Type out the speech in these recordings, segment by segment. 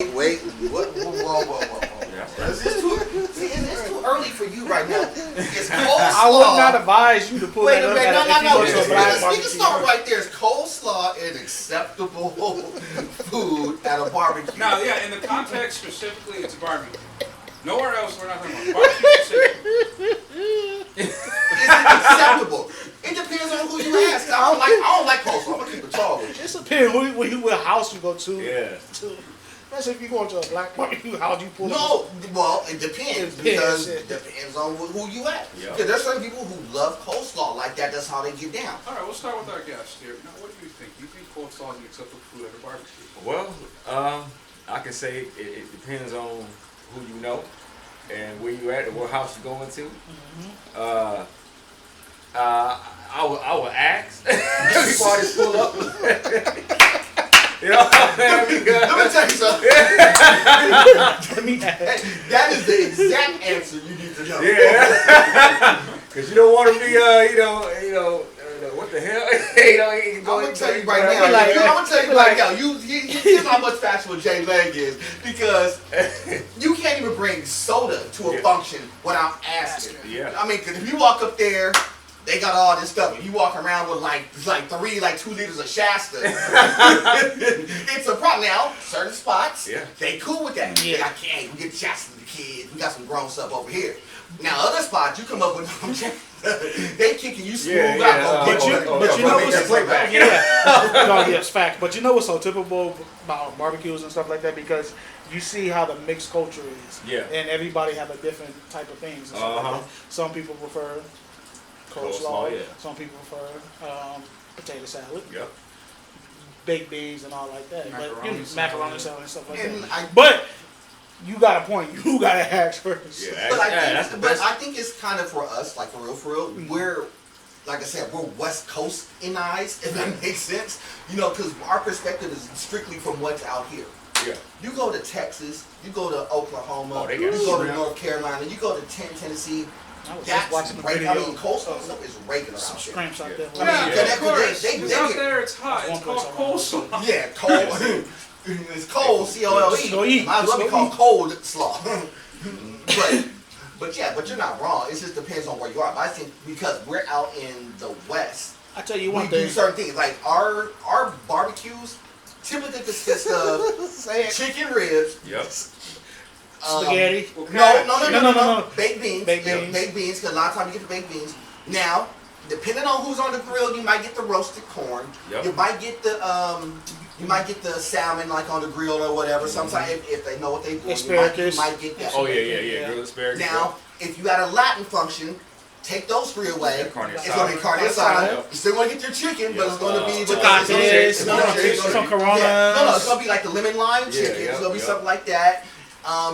Wait, what? Whoa. It's too early for you right now. It's coleslaw. I would not advise you to pull Wait that a up. minute, no. We can We start right there. Is coleslaw an acceptable food at a barbecue? No, yeah, in the context specifically, it's a barbecue. Nowhere else, we're not talking about barbecue specifically. Is it acceptable? It depends on who you ask. I don't like coleslaw. I'm gonna keep it tall with you. It depends what house you go to. Yeah. Especially if you go to a black barbecue, how do you pull No, well, it depends because it depends on who you ask. Yeah. Because there's certain people who love coleslaw like that. That's how they get down. All right, we'll start with our guest here. Now, what do you think? Do you think coleslaw is an acceptable food at a barbecue? Well, I can say it depends on who you know and where you at and what house you're going to. Mm-hmm. I would ask before I just pull up. You know what I'm saying? Let me tell you something. That is the exact answer you need to know. Yeah. Because you don't want to be, what the hell? I'm gonna tell you right now. Here's how much faster J Leg is because you can't even bring soda to a function without asking. Yeah. I mean, 'cause if you walk up there, they got all this stuff, and you walk around with like 2 liters of Shasta. It's a problem. Now, certain spots, they cool with that. Yeah. Like, hey, we get Shasta to the kids. We got some grown stuff over here. Now, other spots, you come up with they kicking you smooth out. But you know what's yes, fact. But you know what's so typical about barbecues and stuff like that because you see how the mixed culture is. Yeah. And everybody have a different type of things. And stuff like that. Some people prefer coleslaw. Some people prefer potato salad. Yep. Baked beans and all like that. Macaroni salad and stuff like that. But you got a point. You got to ask first. Yeah, but I think it's kind of for us, like for real. We're, like I said, we're West Coast in eyes, if that makes sense. You know, because our perspective is strictly from what's out here. Yeah. You go to Texas, you go to Oklahoma, you go to North Carolina, you go to Tennessee. That's regular. I mean, coleslaw stuff is regular out there. Shrimps out there. Of course. Because out there it's hot. It's called coleslaw. Yeah, cold. It's cold, C-O-L-E. Might as well be called cold slaw. but you're not wrong. It just depends on where you are. But I think because we're out in the West, I tell you one we thing. do certain things. Like our barbecues typically consist of chicken ribs. Yep. Spaghetti. No. Baked beans. Baked beans. Baked beans, because a lot of times you get the baked beans. Now, depending on who's on the grill, you might get the roasted corn. Yep. You might get the salmon like on the grill or whatever. Sometimes if they know what they're doing, Asparagus. you might get that. Oh yeah. Grilled asparagus. Now, if you got a Latin function, take those three away. Yeah, carne it's going to be carne asada. You still going to get your chicken, but it's going to be some Corona. No, it's going to be like the lemon lime chicken. It's going to be something like that.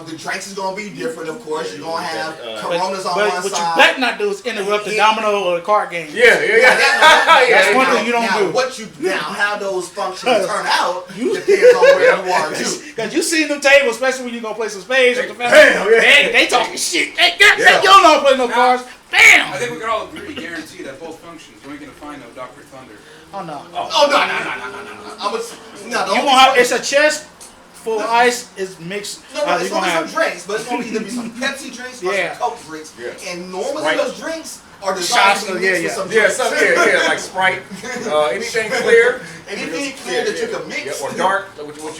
The drinks is gonna be different, of course. You're gonna have Coronas on one side. What you better not do is interrupt the domino or the card game. Yeah. That's one thing you don't do. How those functions turn out depends on where you are too. Because you see them tables, especially when you gonna play some spades with the family. Bam, they talking shit. You don't know how to play no cards. Bam! I think we can all agree, guarantee that both functions. We ain't gonna find no Dr. Thunder. Oh no. You won't have. It's a chest. Full ice is mixed. It's gonna be some drinks, but it's gonna either be some Pepsi drinks or some Coke drinks. Yeah. And normally those drinks are designed to be mixed with some drinks. Like Sprite, anything clear. Anything clear that you can mix. Or dark, with your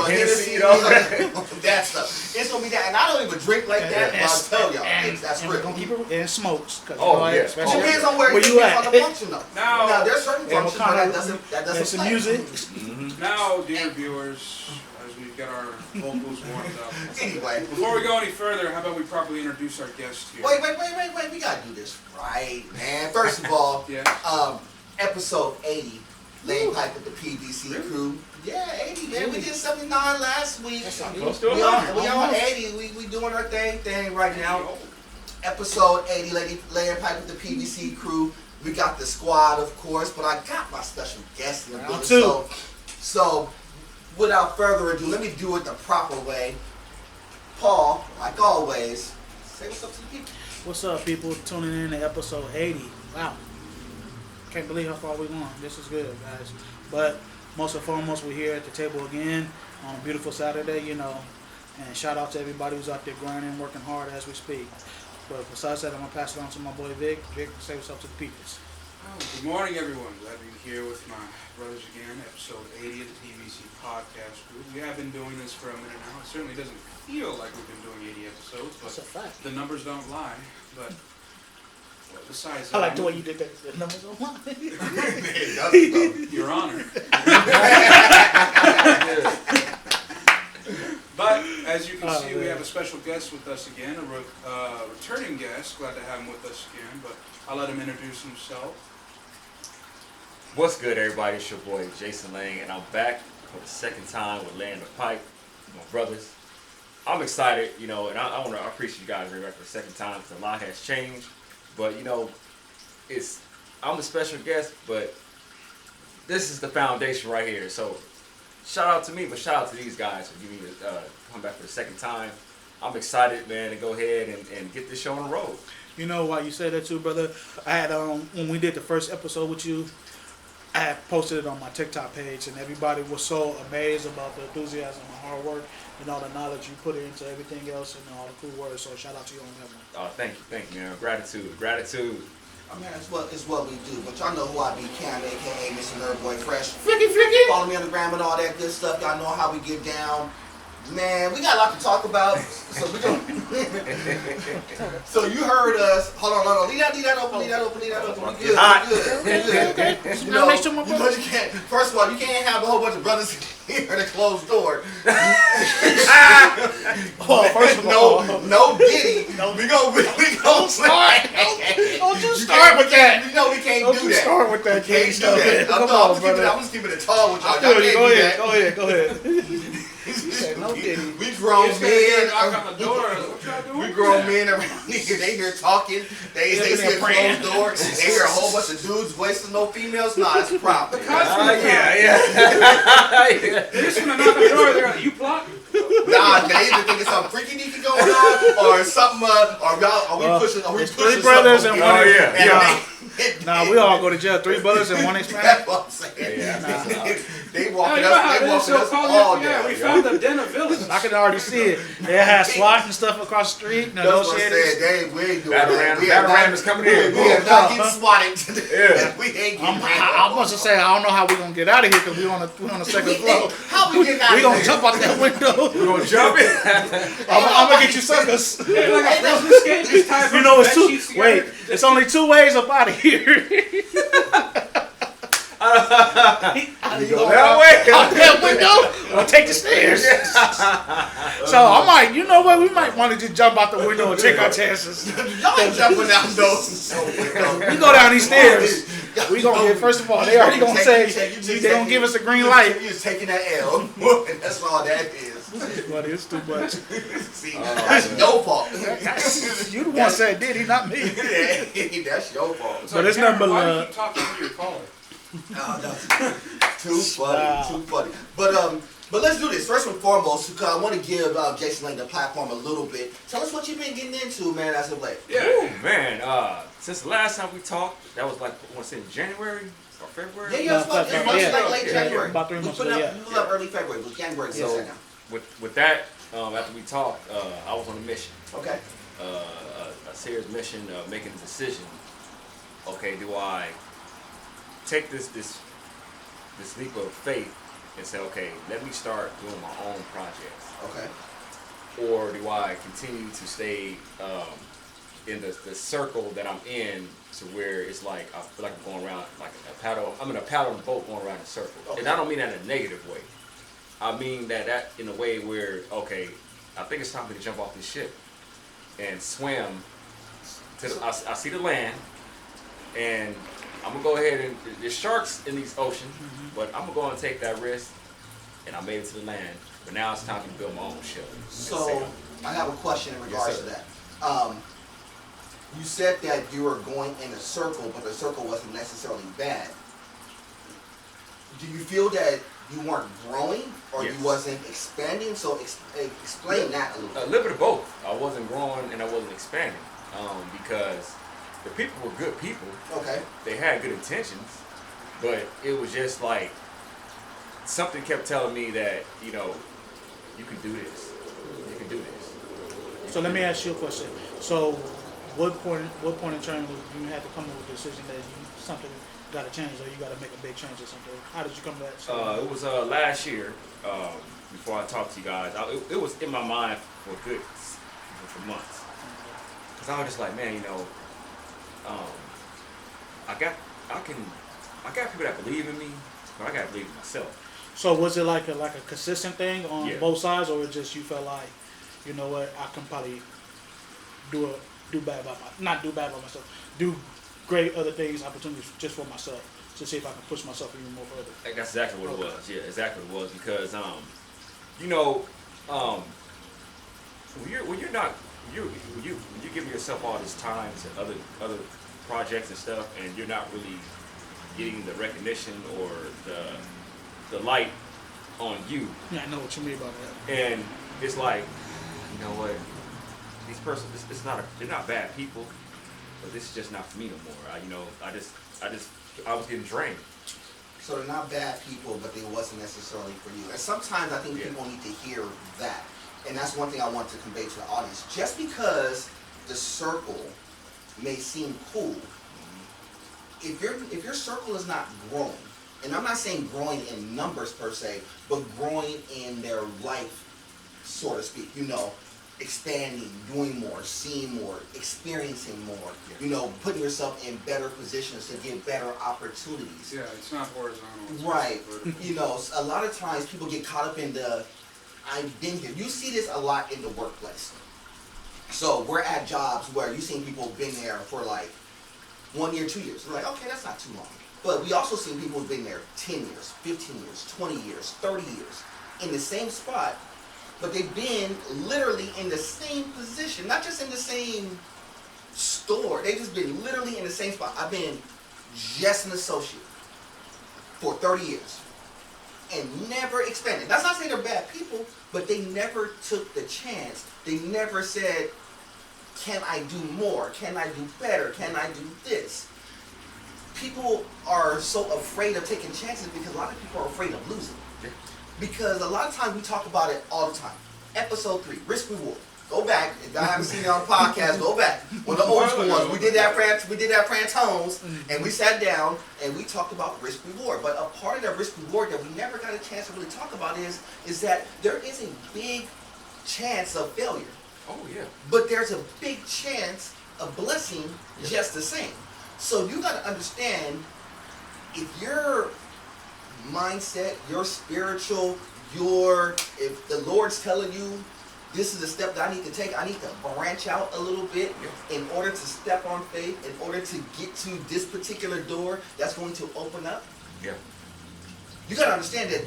Hennessy, that stuff. It's gonna be that, and I don't even drink like that. But I'll tell y'all, that's real. Gonna keep it in smokes. Depends on where you at. On the function though. Now there's certain functions where that doesn't play. Music. Now, dear viewers, as we get our vocals warmed up. Anyway, before we go any further, how about we properly introduce our guest here? Wait. We gotta do this right, man. First of all, episode 80, laying pipe with the PVC crew. Yeah, 80, man. We did 79 last week. We on 80. We doing our thing right now. Episode 80, laying pipe with the PVC crew. We got the squad, of course, but I got my special guest in the building. So, without further ado, let me do it the proper way. Paul, like always, say what's up to the people. What's up, people? Tuning in to episode 80. Wow. Can't believe how far we gone. This is good, guys. But most and foremost, we're here at the table again on a beautiful Saturday, you know. And shout out to everybody who's out there grinding, working hard as we speak. But besides that, I'm going to pass it on to my boy Vic. Vic, say what's up to the peoples. Oh, good morning, everyone. Glad to be here with my brothers again, episode 80 of the PVC Podcast Crew. We have been doing this for a minute now. It certainly doesn't feel like we've been doing 80 episodes, but That's a fact. the numbers don't lie. But besides I that, like the way you did that. The numbers don't lie. Your Honor. But as you can see, we have a special guest with us again, a returning guest. Glad to have him with us again, but I'll let him introduce himself. What's good, everybody? It's your boy Jason Lang, and I'm back for the second time with Laying the Pipe, my brothers. I'm excited, you know, and I appreciate you guys being back for the second time because a lot has changed. But, you know, I'm a special guest, but this is the foundation right here. So shout out to me, but shout out to these guys for giving me to come back for the second time. I'm excited, man, to go ahead and get this show on the road. You know why you say that too, brother? I had when we did the first episode with you, I had posted it on my TikTok page, and everybody was so amazed about the enthusiasm and hard work and all the knowledge you put into everything else and all the cool words. So shout out to you on that one. Oh, thank you, man. Gratitude. I mean, it's what we do. But y'all know who I be, Cam, a.k.a. Mr. Nerdboy Fresh. Flicky, flicky. Follow me on the gram and all that good stuff. Y'all know how we get down. Man, we got a lot to talk about. So we gonna. So you heard us. Hold on. Leave that open. We good. We good. Okay. You know, you can't. First of all, you can't have a whole bunch of brothers here in a closed door. First of all, no giddy. We gonna start. Don't you start with that. You know we can't Don't do you that. start with that. Can't do that. I'm just keeping it tall with y'all. Go ahead. No giddy. We grown men. Knock on the door. What y'all doing? We grown men around here. They hear talking. They see a closed door. They hear a whole bunch of dudes wasting no females. Nah, it's a problem. Yeah. They just want to knock on the door. They're like, you plotting? Nah, they either think it's something freaky deaky going on, or something. Are we pushing? Are we pushing? Three brothers and one. Nah, we all go to jail. 3 brothers and 1 experience. That's what I'm saying. They walking us all day. Yeah, we found the den of villains. I can already see it. They had SWAT and stuff across the street. That's what I'm saying. We ain't doing that. Battle Ram is coming in. We are not getting swatted today. We ain't getting I must have said, I don't know how we're going to get out of here because we're on the second floor. How we getting out of here? We're going to jump out that window. We're going to jump in. I'm going to get you suckers. You know, it's only 2 ways up out of here. You go that way. Out that window or take the stairs. So I might, you know what, we might want to just jump out the window and take our chances. Y'all ain't jumping down those windows. We go down these stairs. We gonna get, first of all, they already gonna say they gonna give us a green light. You just taking that L. That's all that is. But it's too much. See, that's your fault. You the one said did he, not me. That's your fault. But it's nothing but why do you keep talking to your caller? Oh, no. Too funny. But let's do this. First and foremost, because I want to give Jason Lang the platform a little bit. Tell us what you've been getting into, man, as of late. Yeah. Ooh, man, since the last time we talked, that was like, I want to say January or February? Yeah, it's like late January. About 3 months ago, We put up early February, but January is So, now. with that, after we talked, I was on a mission. Okay. A serious mission of making a decision. Okay, do I take this leap of faith and say, okay, let me start doing my own projects? Okay. Or do I continue to stay in the circle that I'm in, to where it's like I feel like I'm going around like a paddle. I'm in a paddle boat going around in a circle, and I don't mean that in a negative way. I mean that in a way where, okay, I think it's time for me to jump off this ship and swim to I see the land, and I'm gonna go ahead and there's sharks in these oceans, but I'm gonna go and take that risk, and I made it to the land. But now it's time to build my own ship. So I have a question in regards to that. You said that you were going in a circle, but the circle wasn't necessarily bad. Do you feel that you weren't growing, or you wasn't expanding? So explain that a little bit. A little bit of both. I wasn't growing and I wasn't expanding, because the people were good people. Okay. They had good intentions, but it was just like something kept telling me that, you know, you can do this. You can do this. So let me ask you a question. So what point in time you had to come up with the decision that something got to change, or you got to make a big change or something? How did you come to that? It was last year, before I talked to you guys. It was in my mind for months. Because I was just like, man, you know, I got people that believe in me, but I got to believe in myself. So was it like a consistent thing on Yeah. both sides, or just you felt like, you know what, I can probably do great other things, opportunities just for myself, to see if I can push myself even more further? Like, that's exactly what it was. Yeah, exactly what it was. Because you know, when you give yourself all this time to other projects and stuff, and you're not really getting the recognition or the light on you. Yeah, I know what you mean about that. And it's like, you know what, these persons, they're not bad people, but this is just not for me no more. I was getting drained. So they're not bad people, but they wasn't necessarily for you. And sometimes I think people need to hear that. And that's one thing I want to convey to the audience. Just because the circle may seem cool, if your circle is not growing, and I'm not saying growing in numbers per se, but growing in their life, so to speak, you know, expanding, doing more, seeing more, experiencing more, you know, putting yourself in better positions to get better opportunities. Yeah, it's not horizontal. It's Right. vertical. You know, a lot of times people get caught up in the, I've been here. You see this a lot in the workplace. So we're at jobs where you've seen people been there for like 1 year, 2 years. We're like, okay, that's not too long. But we also seen people who've been there 10 years, 15 years, 20 years, 30 years in the same spot, but they've been literally in the same position, not just in the same store. They've just been literally in the same spot. I've been just an associate for 30 years and never expanded. That's not saying they're bad people, but they never took the chance. They never said, can I do more? Can I do better? Can I do this? People are so afraid of taking chances because a lot of people are afraid of losing. Because a lot of times we talk about it all the time. Episode 3, risk reward. Go back. If I haven't seen it on the podcast, go back. One of the old school ones. We did that for Antone's, and we sat down and we talked about risk reward. But a part of that risk reward that we never got a chance to really talk about is that there is a big chance of failure. Oh yeah. But there's a big chance of blessing just the same. So you got to understand, if your mindset, your spiritual, if the Lord's telling you this is a step that I need to take, I need to branch out a little bit in order to step on faith, in order to get to this particular door that's going to open up. Yeah. You gotta understand that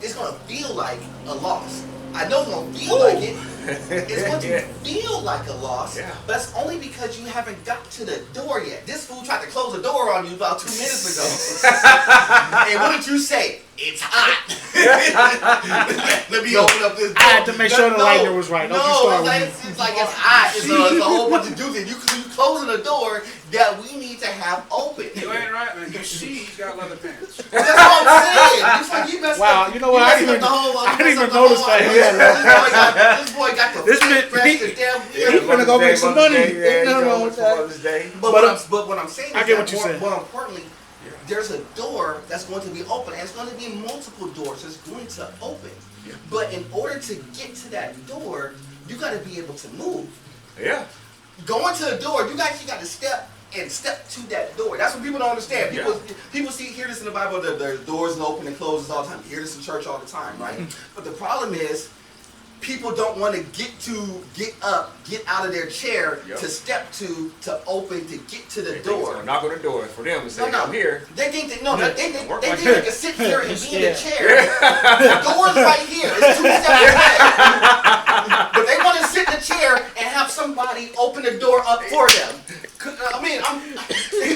it's gonna feel like a loss. I know it's gonna feel like it. It's going to feel like a loss, but that's only because you haven't got to the door yet. This fool tried to close the door on you about 2 minutes ago. And what did you say? It's hot. Let me open up this door. I had to make sure the lighter was right. No, it's like it's hot. It's a whole bunch of dudes. You closing the door that we need to have open. You ain't right, man. You see, he's got leather pants. That's what I'm saying. It's like you messed wow, up. You know what? I didn't even notice that. This boy got the fresh damn. He's gonna go make some money. But what I'm saying is I get what you're saying. More importantly, there's a door that's going to be open, and it's going to be multiple doors that's going to open. But in order to get to that door, you got to be able to move. Yeah. Going to the door, you actually got to step to that door. That's what people don't understand. People hear this in the Bible, the doors open and closes all the time. You hear this in church all the time, right? But the problem is, people don't want to get out of their chair to step to open, to get to the door. So knock on the door for them and say, I'm here. They think they can sit here and be in the chair. The door's right here. It's 2 steps away. But they want to sit in the chair and have somebody open the door up for them. I mean, you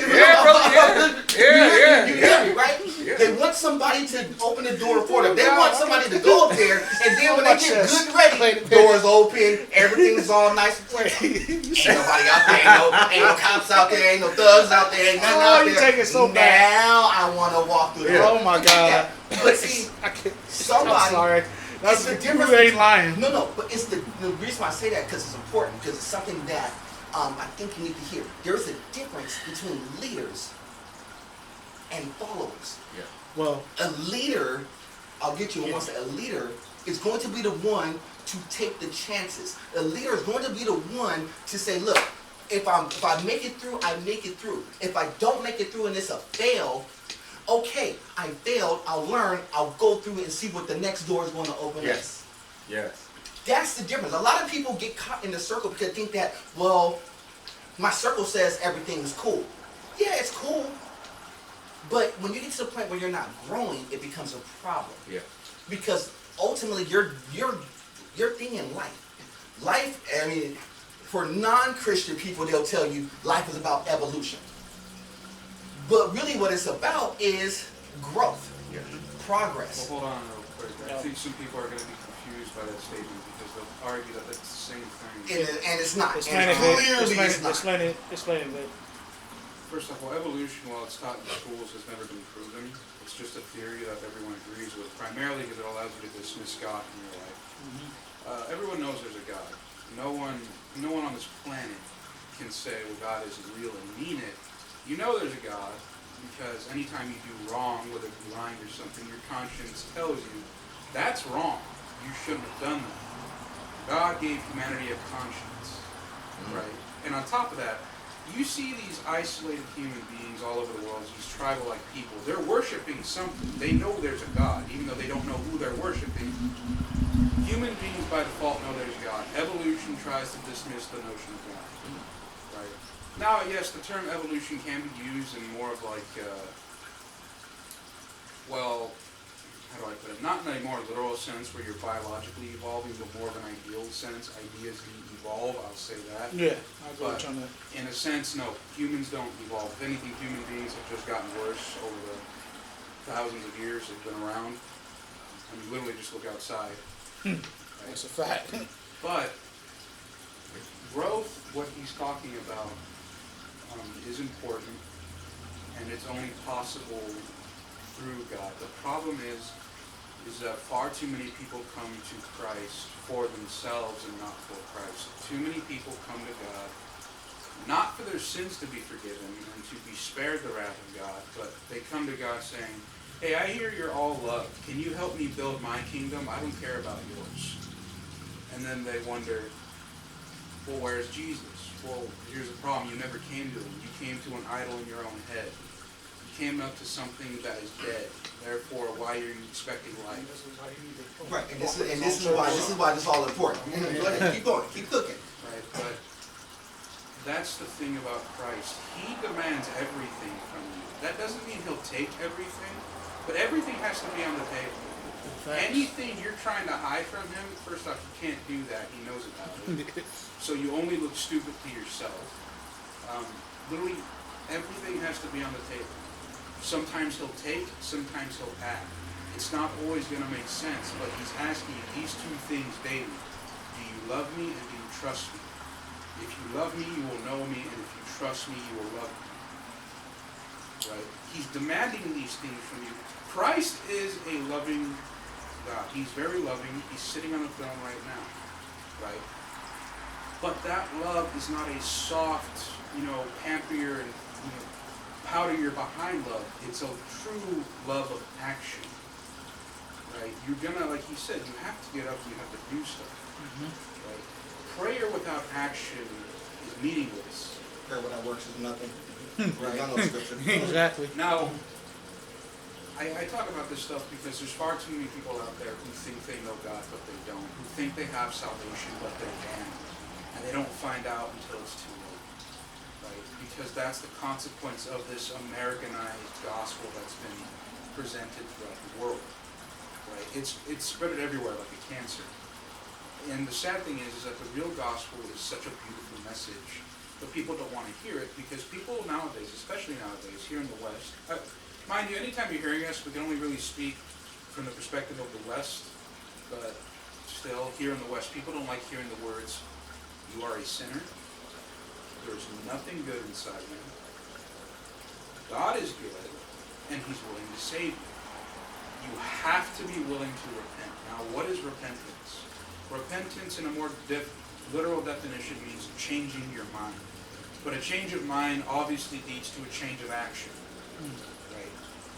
hear me, right? They want somebody to open the door for them. They want somebody to go up there, and then when they watch get this. good ready, doors open, everything's all nice and clean. Ain't nobody out there, ain't no cops out there, ain't no thugs out there, ain't nothing out there. You take it so bad. Now I want to walk through the Oh my God. But see, somebody. I'm sorry. That's the the difference. You ain't lying. No, but it's the reason why I say that because it's important because it's something that I think you need to hear. There's a difference between leaders and followers. Yeah. Well, A leader, I'll get you in one second. A leader is going to be the one to take the chances. A leader is going to be the one to say, look, if I make it through, I make it through. If I don't make it through and it's a fail, okay, I failed, I'll learn, I'll go through and see what the next door is going to open up. Yes. Yes. That's the difference. A lot of people get caught in the circle because they think that, well, my circle says everything is cool. Yeah, it's cool. But when you get to the point where you're not growing, it becomes a problem. Yeah. Because ultimately, your thing in life, I mean, for non-Christian people, they'll tell you life is about evolution. But really what it's about is growth, Yeah. progress. Well, hold on real quick. I think some people are going to be confused by that statement because they'll argue that it's the same thing. And it's not. explain And it, Vic. clearly it's not. Explain it, Vic. First off, well, evolution, while it's taught in schools, has never been proven. It's just a theory that everyone agrees with, primarily because it allows you to dismiss God from your life. Everyone knows there's a God. No one on this planet can say, well, God isn't real and mean it. You know there's a God because anytime you do wrong, whether it be lying or something, your conscience tells you, that's wrong. You shouldn't have done that. God gave humanity a conscience, right? And on top of that, you see these isolated human beings all over the world, these tribal-like people. They're worshiping something. They know there's a God, even though they don't know who they're worshiping. Human beings, by default, know there's God. Evolution tries to dismiss the notion of God, right? Now, yes, the term evolution can be used in more of like, well, how do I put it? Not in a more literal sense where you're biologically evolving, but more of an ideal sense. Ideas evolve, I'll say that. Yeah, I agree But with you on that. in a sense, no, humans don't evolve. If anything, human beings have just gotten worse over the thousands of years they've been around. I mean, literally just look outside. Right? That's a fact. But growth, what he's talking about, is important, and it's only possible through God. The problem is that far too many people come to Christ for themselves and not for Christ. Too many people come to God not for their sins to be forgiven and to be spared the wrath of God, but they come to God saying, hey, I hear you're all love. Can you help me build my kingdom? I don't care about yours. And then they wonder, well, where's Jesus? Well, here's the problem. You never came to him. You came to an idol in your own head. You came up to something that is dead. Therefore, why are you expecting life? Right, and this is why this is all important. Go ahead, keep going, keep cooking. Right, but that's the thing about Christ. He demands everything from you. That doesn't mean he'll take everything, but everything has to be on the table. Anything you're trying to hide from him, first off, you can't do that. He knows about it. So you only look stupid to yourself. Literally, everything has to be on the table. Sometimes he'll take, sometimes he'll act. It's not always going to make sense, but he's asking you these two things daily. Do you love me and do you trust me? If you love me, you will know me, and if you trust me, you will love me. Right? He's demanding these things from you. Christ is a loving God. He's very loving. He's sitting on the throne right now. Right? But that love is not a soft, pamper your and powder your behind love. It's a true love of action. Right? You're gonna, like he said, you have to get up and you have to do stuff. Right? Prayer without action is meaningless. Prayer without works is nothing. Right? I know scripture. Exactly. Now, I talk about this stuff because there's far too many people out there who think they know God, but they don't. Who think they have salvation, but they're damned. And they don't find out until it's too late. Right? Because that's the consequence of this Americanized gospel that's been presented throughout the world. Right? It's spread everywhere like a cancer. And the sad thing is that the real gospel is such a beautiful message, but people don't want to hear it because people nowadays, especially nowadays, here in the West, mind you, anytime you're hearing us, we can only really speak from the perspective of the West, but just still, here in the West, people don't like hearing the words, you are a sinner. There's nothing good inside you. God is good, and he's willing to save you. You have to be willing to repent. Now, what is repentance? Repentance, in a more literal definition, means changing your mind. But a change of mind obviously leads to a change of action. Right?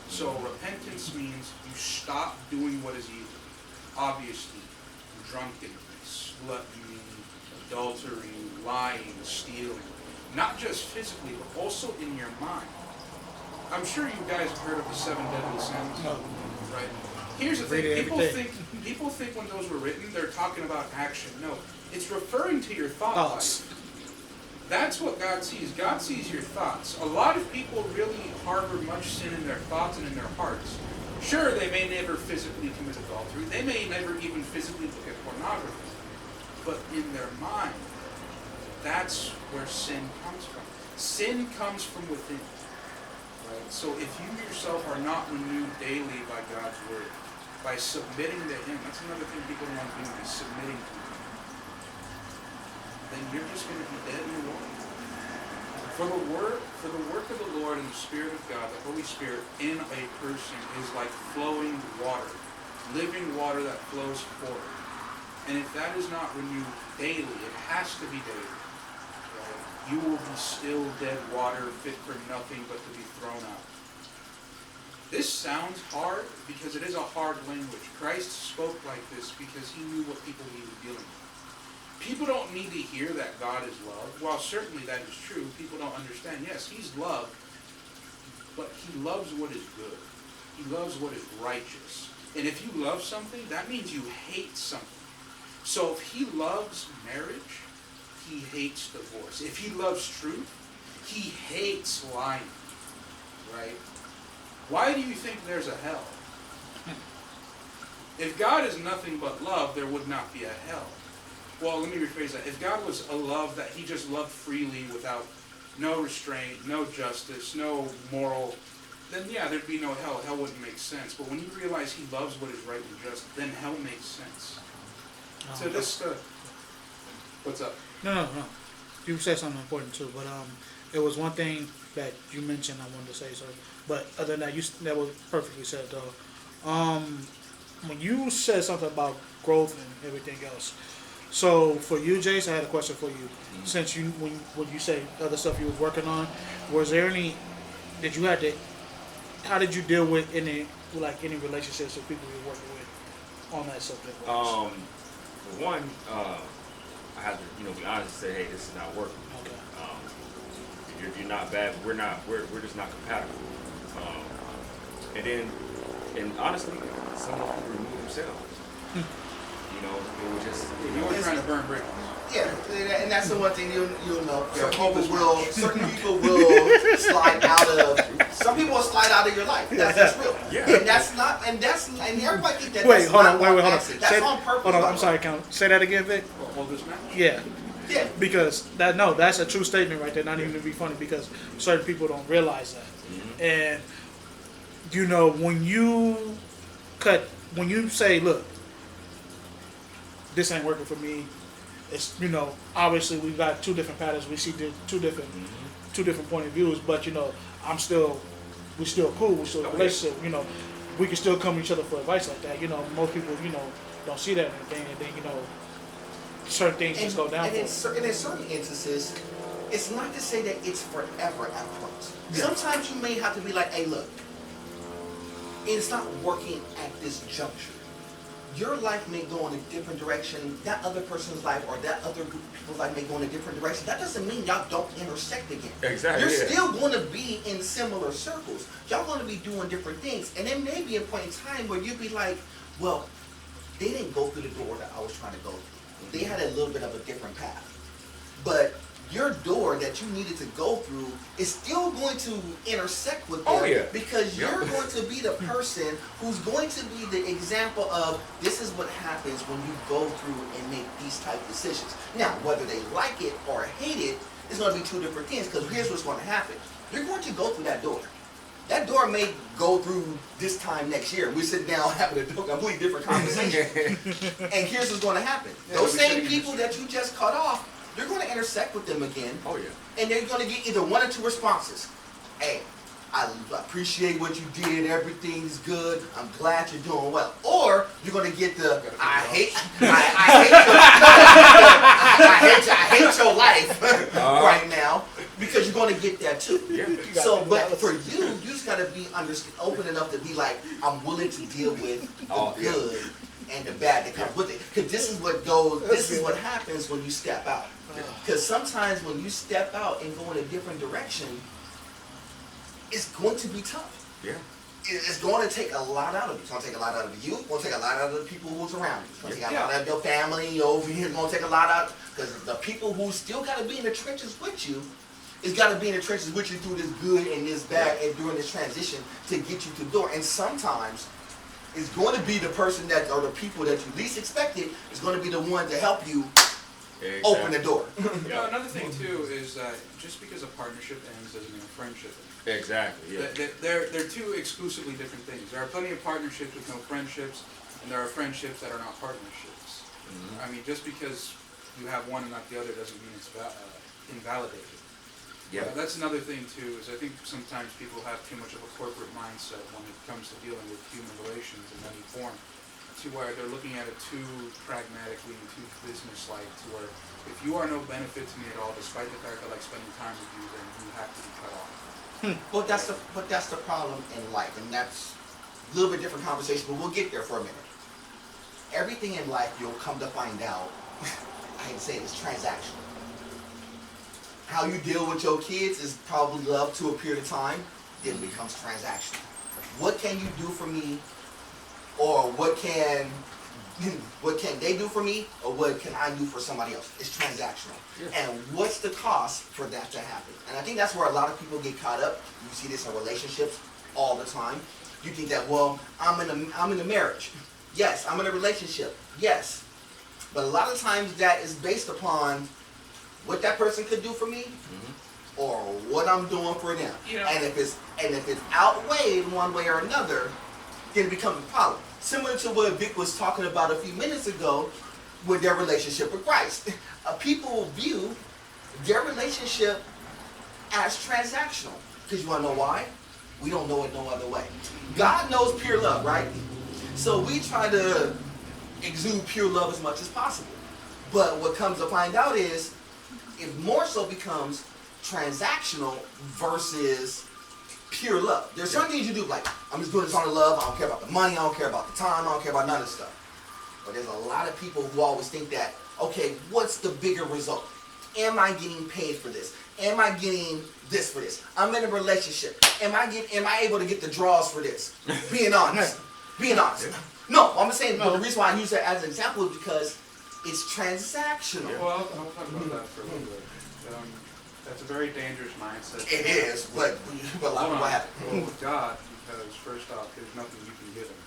So repentance means you stop doing what is evil. Obviously, drunkenness, gluttony, adultery, lying, stealing. Not just physically, but also in your mind. I'm sure you guys have heard of the 7 deadly sins. No. Right? Here's the thing. People think when those were written, they're talking about action. No. It's referring to your thoughts. That's what God sees. God sees your thoughts. A lot of people really harbor much sin in their thoughts and in their hearts. Sure, they may never physically commit adultery. They may never even physically look at pornography. But in their mind, that's where sin comes from. Sin comes from within. Right? So if you yourself are not renewed daily by God's word, by submitting to him, that's another thing people don't want to do, is submitting to him. Then you're just going to be dead in the water. For the work of the Lord and the Spirit of God, the Holy Spirit in a person is like flowing water, living water that flows forward. And if that is not renewed daily, it has to be daily. Right? You will be still dead water, fit for nothing but to be thrown out. This sounds hard because it is a hard language. Christ spoke like this because he knew what people needed dealing with. People don't need to hear that God is love. While certainly that is true, people don't understand. Yes, he's love, but he loves what is good. He loves what is righteous. And if you love something, that means you hate something. So if he loves marriage, he hates divorce. If he loves truth, he hates lying. Right? Why do you think there's a hell? If God is nothing but love, there would not be a hell. Well, let me rephrase that. If God was a love that he just loved freely without no restraint, no justice, no moral, then yeah, there'd be no hell. Hell wouldn't make sense. But when you realize he loves what is right and just, then hell makes sense. So this, what's up? No. You said something important too, but it was one thing that you mentioned I wanted to say, so. But other than that, that was perfectly said though. When you said something about growth and everything else, so for you, Jace, I had a question for you. Mm-hmm. Since you, when you say other stuff you was working on, was there any? How did you deal with any relationships with people you were working with on that subject? For one, I have to be honest and say, hey, this is not working. Okay. You're not bad. We're just not compatible. And honestly, some of them remove themselves. It was just... You were trying to burn bricks. Yeah, and that's the one thing you'll know. Certain people will slide out of... Some people will slide out of your life. That's real. Yeah. And everybody think that. Wait, hold on. That's on purpose. Hold on, I'm sorry, Count. Say that again, Vic. Hold this match? Yeah. Yeah. Because that's a true statement right there. Not even to be funny, because certain people don't realize that. Mm-hmm. And when you say, look, this ain't working for me. It's obviously we've got two different patterns. We see two different point of views. But we're still cool. We're still in a relationship. We can still come to each other for advice like that. Most people don't see that and then certain things just go down. And in certain instances, it's not to say that it's forever at first. Yeah. Sometimes you may have to be like, hey, look, it's not working at this juncture. Your life may go in a different direction. That other person's life or that other group of people's life may go in a different direction. That doesn't mean y'all don't intersect again. Exactly. You're still going to be in similar circles. Y'all going to be doing different things. And there may be a point in time where you'll be like, well, they didn't go through the door that I was trying to go through. They had a little bit of a different path. But your door that you needed to go through is still going to intersect with them because you're going to be the person who's going to be the example of this is what happens when you go through and make these type of decisions. Now, whether they like it or hate it is going to be two different things, because here's what's going to happen. You're going to go through that door. That door may go through this time next year. We're sitting down having a completely different conversation. And here's what's going to happen. Those same people that you just cut off, you're going to intersect with them again. Oh, yeah. And they're going to get either one or two responses. Hey, I appreciate what you did. Everything's good. I'm glad you're doing well. Or you're going to get the I hate your life right now, because you're going to get that too. Yeah. So, but for you, you just got to be open enough to be like, I'm willing to deal with the good and the bad that comes with it. Because this is what goes. This is what happens when you step out. Because sometimes when you step out and go in a different direction, it's going to be tough. Yeah. It's going to take a lot out of you. It's going to take a lot out of you. It's going to take a lot out of the people who's around you. It's going to take a lot out of your family over here. It's going to take a lot out, because the people who still got to be in the trenches with you, it's got to be in the trenches with you through this good and this bad and during this transition to get you to the door. And sometimes it's going to be the person that, or the people that you least expected, is going to be the one to help you open the door. You know, another thing too is that just because a partnership ends doesn't mean a friendship ends. Exactly. Yeah. They're two exclusively different things. There are plenty of partnerships with no friendships, and there are friendships that are not partnerships. Mm-hmm. I mean, just because you have one and not the other doesn't mean it's invalidated. Yeah. That's another thing too, is I think sometimes people have too much of a corporate mindset when it comes to dealing with human relations in any form, to where they're looking at it too pragmatically and too business-like, to where if you are no benefit to me at all, despite the fact I like spending time with you, then you have to be cut off. But that's the problem in life, and that's a little bit different conversation, but we'll get there for a minute. Everything in life, you'll come to find out, I hate to say it, is transactional. How you deal with your kids is probably love to a period of time, then it becomes transactional. What can you do for me, or what can they do for me, or what can I do for somebody else? It's transactional. Yeah. And what's the cost for that to happen? And I think that's where a lot of people get caught up. You see this in relationships all the time. You think that, well, I'm in a marriage. Yes, I'm in a relationship. Yes. But a lot of times that is based upon what that person could do for me, or what I'm doing for them. You know, and if it's outweighed one way or another, then it becomes a problem. Similar to what Vic was talking about a few minutes ago with their relationship with Christ. People view their relationship as transactional. Because you want to know why? We don't know it no other way. God knows pure love, right? So we try to exude pure love as much as possible. But what comes to find out is, it more so becomes transactional versus pure love. There's certain things you do, like, I'm just doing this on the love, I don't care about the money, I don't care about the time, I don't care about none of this stuff. But there's a lot of people who always think that, okay, what's the bigger result? Am I getting paid for this? Am I getting this for this? I'm in a relationship. Am I able to get the draws for this? Being honest. Being honest. No, I'm saying, but the reason why I use that as an example is because it's transactional. Well, I'll talk about that for a little bit. That's a very dangerous mindset. It is, but a lot of what happens. Well, with God, because first off, there's nothing you can give him.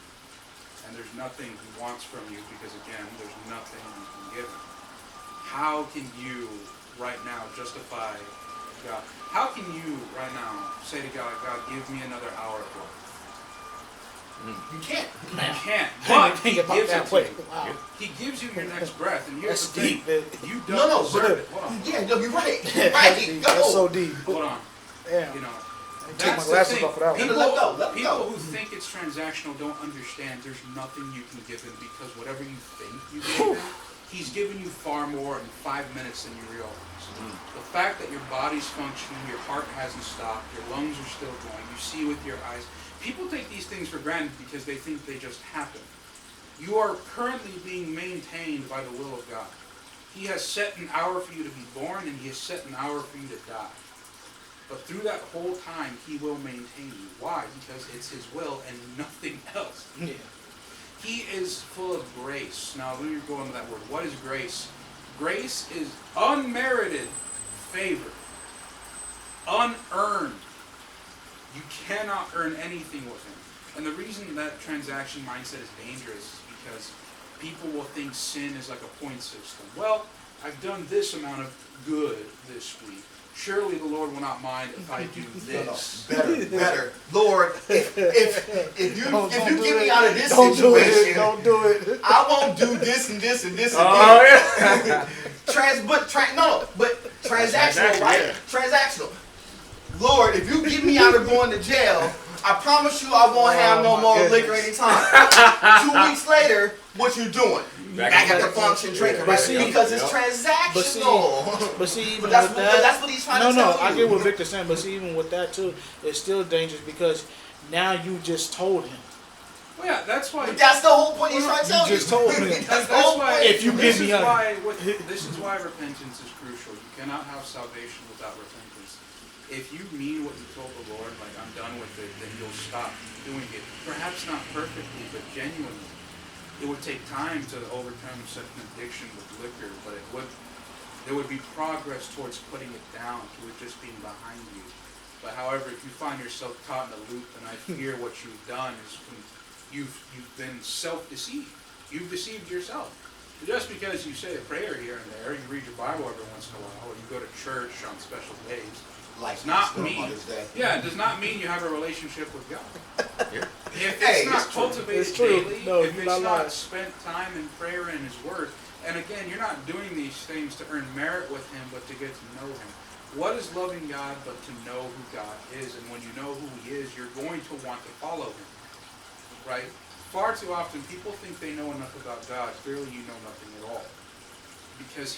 And there's nothing he wants from you, because again, there's nothing you can give him. How can you right now justify God? How can you right now say to God, God, give me another hour of life? You can't. You can't. But he gives it to you. Wow. He gives you your next breath, and here's That's the thing: deep. you don't deserve it. Hold on. Yeah, no, you're right. Right. That's so deep. Hold on. Yeah. You know, Take my that's the glasses thing. off for that one. People who think it's transactional don't understand there's nothing you can give him, because whatever you think you give him, he's giving you far more in 5 minutes than you realize. The fact that your body's functioning, your heart hasn't stopped, your lungs are still going, you see with your eyes. People take these things for granted because they think they just happen. You are currently being maintained by the will of God. He has set an hour for you to be born, and he has set an hour for you to die. But through that whole time, he will maintain you. Why? Because it's his will and nothing else. Yeah. He is full of grace. Now, let me go into that word. What is grace? Grace is unmerited favor. Unearned. You cannot earn anything with him. And the reason that transaction mindset is dangerous is because people will think sin is like a point system. Well, I've done this amount of good this week. surely the Lord will not mind if I do this. Better. Lord, if you get me out of this situation, don't do it. I won't do this and this and this and yeah. but transactional, right? Yeah. Transactional. Lord, if you get me out of going to jail, I promise you I won't have no more liquor anytime. 2 weeks later, what you doing? Back at the function drinking, right? Because it's transactional. But see, even that's with that, that's what he's trying to tell you. I get what Victor's saying, but see, even with that too, it's still dangerous because now you just told him. Well, yeah, that's why. But that's the whole point he's trying to tell you. You just told him. That's the whole point. If you give me this is why repentance is crucial. You cannot have salvation without repentance. If you mean what you told the Lord, like I'm done with it, then you'll stop doing it. Perhaps not perfectly, but genuinely. It would take time to overcome such an addiction with liquor, but there would be progress towards putting it down, to it just being behind you. But however, if you find yourself caught in a loop, and I fear what you've done is you've been self-deceived. You've deceived yourself. Just because you say a prayer here and there, you read your Bible every once in a while, or you go to church on special days, does not mean does not mean you have a relationship with God. If it's not cultivated daily, if it's not spent time in prayer and His Word, and again, you're not doing these things to earn merit with Him, but to get to know Him. What is loving God but to know who God is? And when you know who He is, you're going to want to follow Him. Right? Far too often, people think they know enough about God. Clearly, you know nothing at all. Because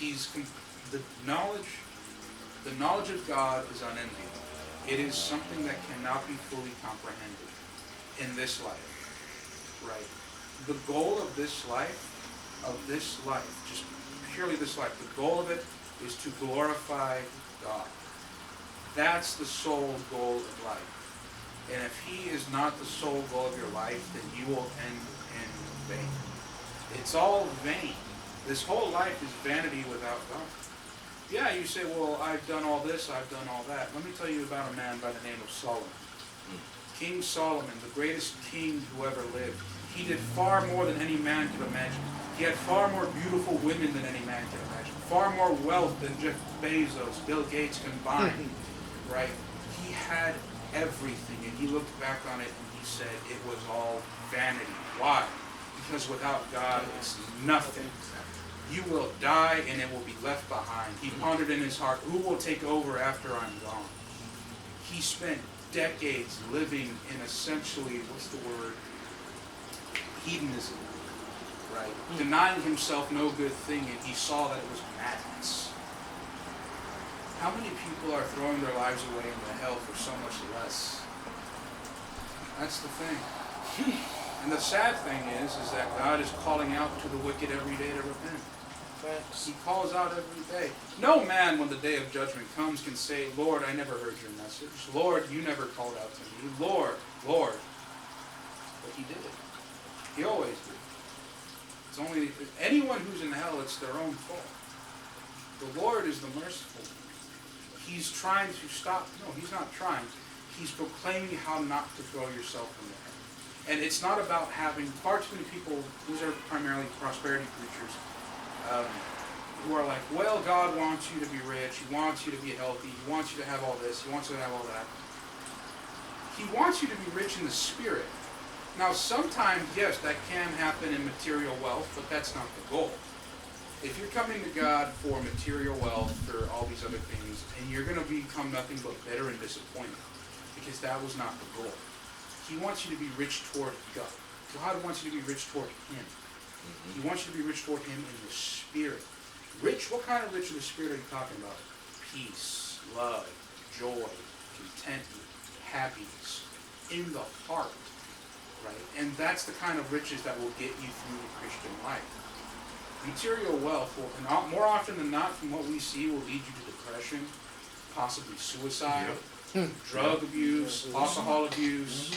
the knowledge of God is unending. It is something that cannot be fully comprehended in this life. Right? The goal of this life, just purely this life, the goal of it is to glorify God. That's the sole goal of life. And if He is not the sole goal of your life, then you will end in vain. It's all vain. This whole life is vanity without God. Yeah, you say, well, I've done all this, I've done all that. Let me tell you about a man by the name of Solomon. King Solomon, the greatest king who ever lived. He did far more than any man could imagine. He had far more beautiful women than any man could imagine. Far more wealth than Jeff Bezos, Bill Gates combined. Right? He had everything, and he looked back on it and he said it was all vanity. Why? Because without God, it's nothing. You will die and it will be left behind. He pondered in his heart, who will take over after I'm gone? He spent decades living in essentially, what's the word? Hedonism, right? Denying himself no good thing, and he saw that it was madness. How many people are throwing their lives away into hell for so much less? That's the thing. And the sad thing is that God is calling out to the wicked every day to repent. He calls out every day. No man, when the day of judgment comes, can say, Lord, I never heard your message. Lord, you never called out to me. Lord, Lord. But He did it. He always did. It's only anyone who's in hell, it's their own fault. The Lord is the merciful one. He's trying to stop. No, He's not trying. He's proclaiming how not to throw yourself in the hell. And it's not about having far too many people. These are primarily prosperity preachers. Who are like, well, God wants you to be rich, He wants you to be healthy, He wants you to have all this, He wants you to have all that. He wants you to be rich in the spirit. Now, sometimes, yes, that can happen in material wealth, but that's not the goal. If you're coming to God for material wealth, for all these other things, and you're going to become nothing but bitter and disappointed, because that was not the goal. He wants you to be rich toward God. God wants you to be rich toward Him. He wants you to be rich toward Him in the Spirit. Rich, what kind of rich in the Spirit are you talking about? Peace, love, joy, contentment, happiness, in the heart, right? And that's the kind of riches that will get you through the Christian life. Material wealth will, and more often than not, from what we see, will lead you to depression, possibly suicide, drug abuse, alcohol abuse,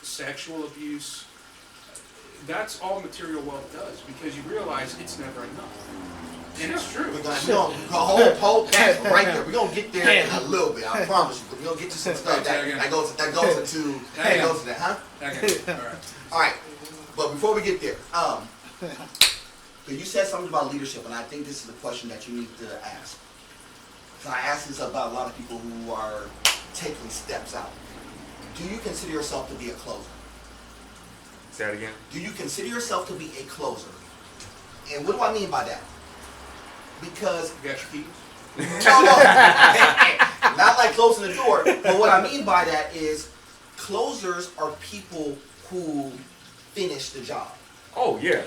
sexual abuse. That's all material wealth does, because you realize it's never enough. And it's true. We're going to hold that right there. We're going to get there in a little bit, I promise you. We're going to get to some stuff that goes into that, huh? All right. But before we get there, you said something about leadership, and I think this is the question that you need to ask. So I ask this about a lot of people who are taking steps out. Do you consider yourself to be a closer? Say that again? Do you consider yourself to be a closer? And what do I mean by that? Because You got your keys? no, not like closing the door. But what I mean by that is closers are people who finish the job. Oh yeah.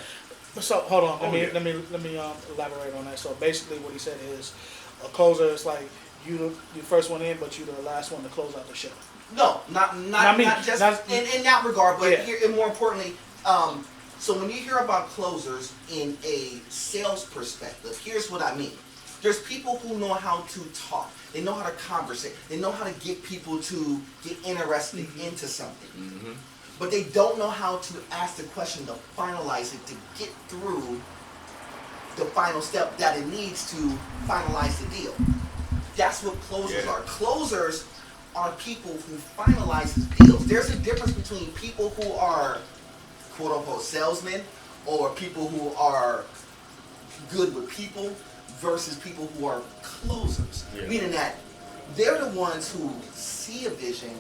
So hold on, Oh, yeah. let me elaborate on that. So basically, what he said is, a closer is like you first one in, but you the last one to close out the show. No, not just in that regard, but Yeah. here, and more importantly, so when you hear about closers in a sales perspective, here's what I mean. There's people who know how to talk. They know how to conversate. They know how to get people to get interested into something. Mm-hmm. But they don't know how to ask the question to finalize it, to get through the final step that it needs to finalize the deal. That's what closers are. Closers are people who finalize deals. There's a difference between people who are quote unquote salesmen or people who are good with people versus people who are closers. Yeah. Meaning that they're the ones who see a vision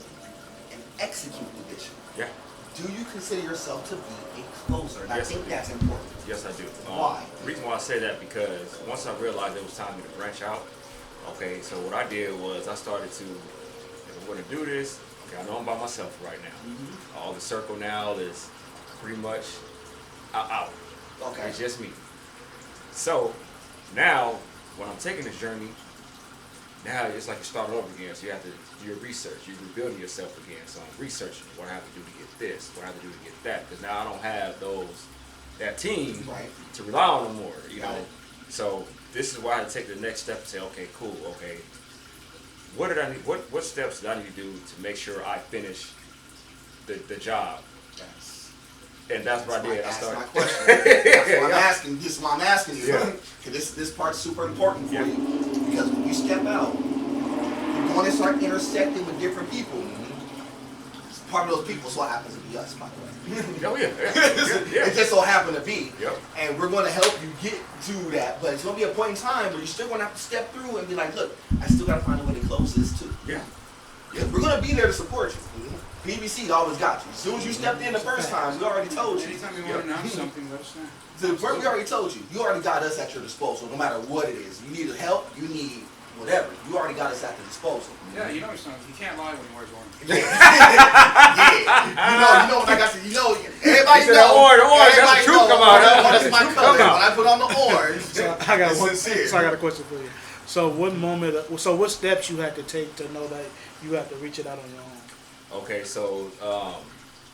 and execute the vision. Yeah. Do you consider yourself to be a closer? And Yes, I think I do. that's important. Yes, I do. Why? The reason why I say that because once I realized it was time for me to branch out, okay, so what I did was I started to, if I'm going to do this, okay, I know I'm by myself right now. All the circle now is pretty much out. Okay. It's just me. So now, when I'm taking this journey, now it's like you start over again. So you have to do your research. You're rebuilding yourself again. So I'm researching what I have to do to get this, what I have to do to get that. Because now I don't have that team to rely on no more. You know. So this is why I had to take the next step and say, okay, cool, okay. What did I need? What steps did I need to do to make sure I finish the job? And that's what I did. I started. My question. That's what I'm asking. This is why I'm asking you. Yeah. Because this part's super important for you. Because when you step out, you're going to start intersecting with different people. Part of those people is what happens to be us, by the way. Oh yeah. It just so happened to be. Yep. And we're going to help you get to that. But it's going to be a point in time where you're still going to have to step through and be like, look, I still got to find a way to close this too. Yeah. We're going to be there to support you. PVC always got you. As soon as you stepped in the first time, we already told you. Anytime you want to announce something, let us know. We already told you. You already got us at your disposal, no matter what it is. You need help, you need whatever. You already got us at the disposal. Yeah, you know something. You can't lie when he wears orange. You know when I got to, everybody knows. Orange, that's the truth come out. That's my color. When I put on the orange, So I got sincere. So I got a question for you. So what steps you had to take to know that you have to reach it out on your own? Okay, so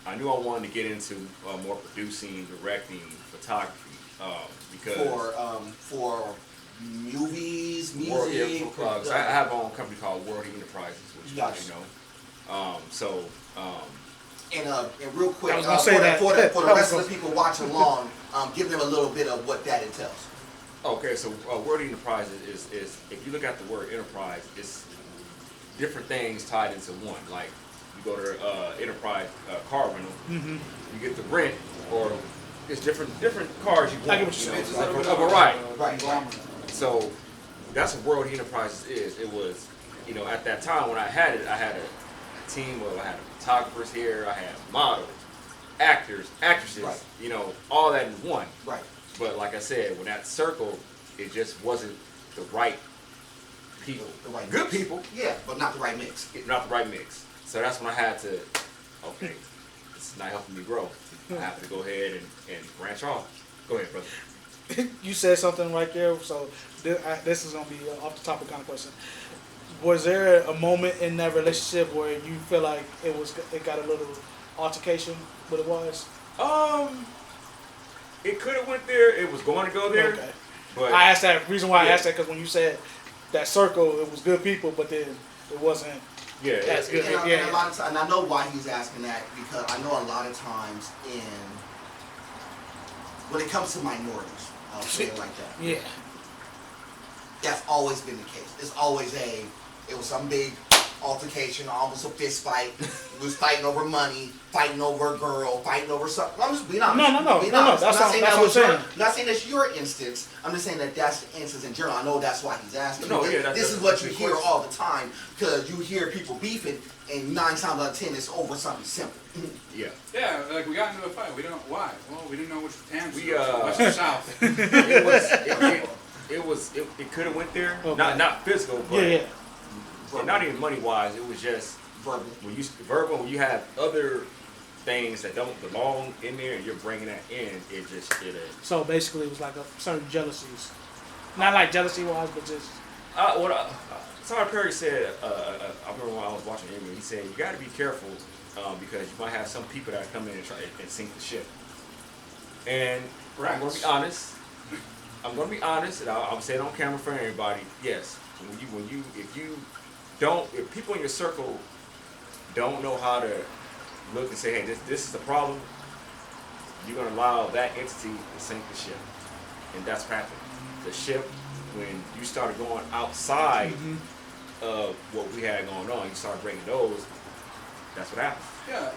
I knew I wanted to get into more producing, directing, photography, because for movies, World, music. I have my own company called World Enterprises, which Gotcha. you know. And real quick, I was gonna say that. for the rest of the people watching along, give them a little bit of what that entails. Okay, so World Enterprises is if you look at the word enterprise, it's different things tied into one. Like you go to enterprise car rental, you get the rent, or it's different cars you want. I get what You you're know, saying. like a variety. Right. So that's what World Enterprises is. It was, at that time when I had it, I had a team of, I had photographers here, I had models, actors, actresses, all that in one. Right. But like I said, when that circle, it just wasn't the right people. The right Good mix. people. Yeah, but not the right mix. Not the right mix. So that's when I had to, okay, this is not helping me grow. I have to go ahead and branch off. Go ahead, brother. You said something right there, so this is going to be off the topic kind of question. Was there a moment in that relationship where you feel like it got a little altercation, what it was? It could have went there. It was going to go there. Okay. But I asked that, reason why I asked that, because when you said that circle, it was good people, but then it wasn't as good. And a lot of times, and I know why he's asking that, because I know a lot of times when it comes to minorities, I'll say it like that. Yeah. That's always been the case. It's always it was some big altercation, almost a fist fight. Was fighting over money, fighting over a girl, fighting over something. I'm just being honest. No. That's what I'm saying. Not saying that's your instance. I'm just saying that that's the instance in general. I know that's why he's asking. No, yeah, this is what you hear all the time because you hear people beefing, and 9 times out of 10 it's over something simple. Yeah. Yeah, like we got into a fight. We don't why. Well, we didn't know which hands We west or south. It could have went there. Okay. Not physical, but Yeah. not even money wise. It was just verbal. When you have other things that don't belong in there and you're bringing that in, it. So basically, it was like a certain jealousies, not like jealousy wise, but just. Tyler Perry said. I remember when I was watching him. He said you got to be careful because you might have some people that come in and try and sink the ship. And I'm going to be honest. And I'm saying on camera for everybody. Yes, if people in your circle don't know how to look and say, hey, this is the problem, you're going to allow that entity to sink the ship. And that's what happened. The ship, when you started going outside of what we had going on, you started bringing those, that's what happened. Yeah.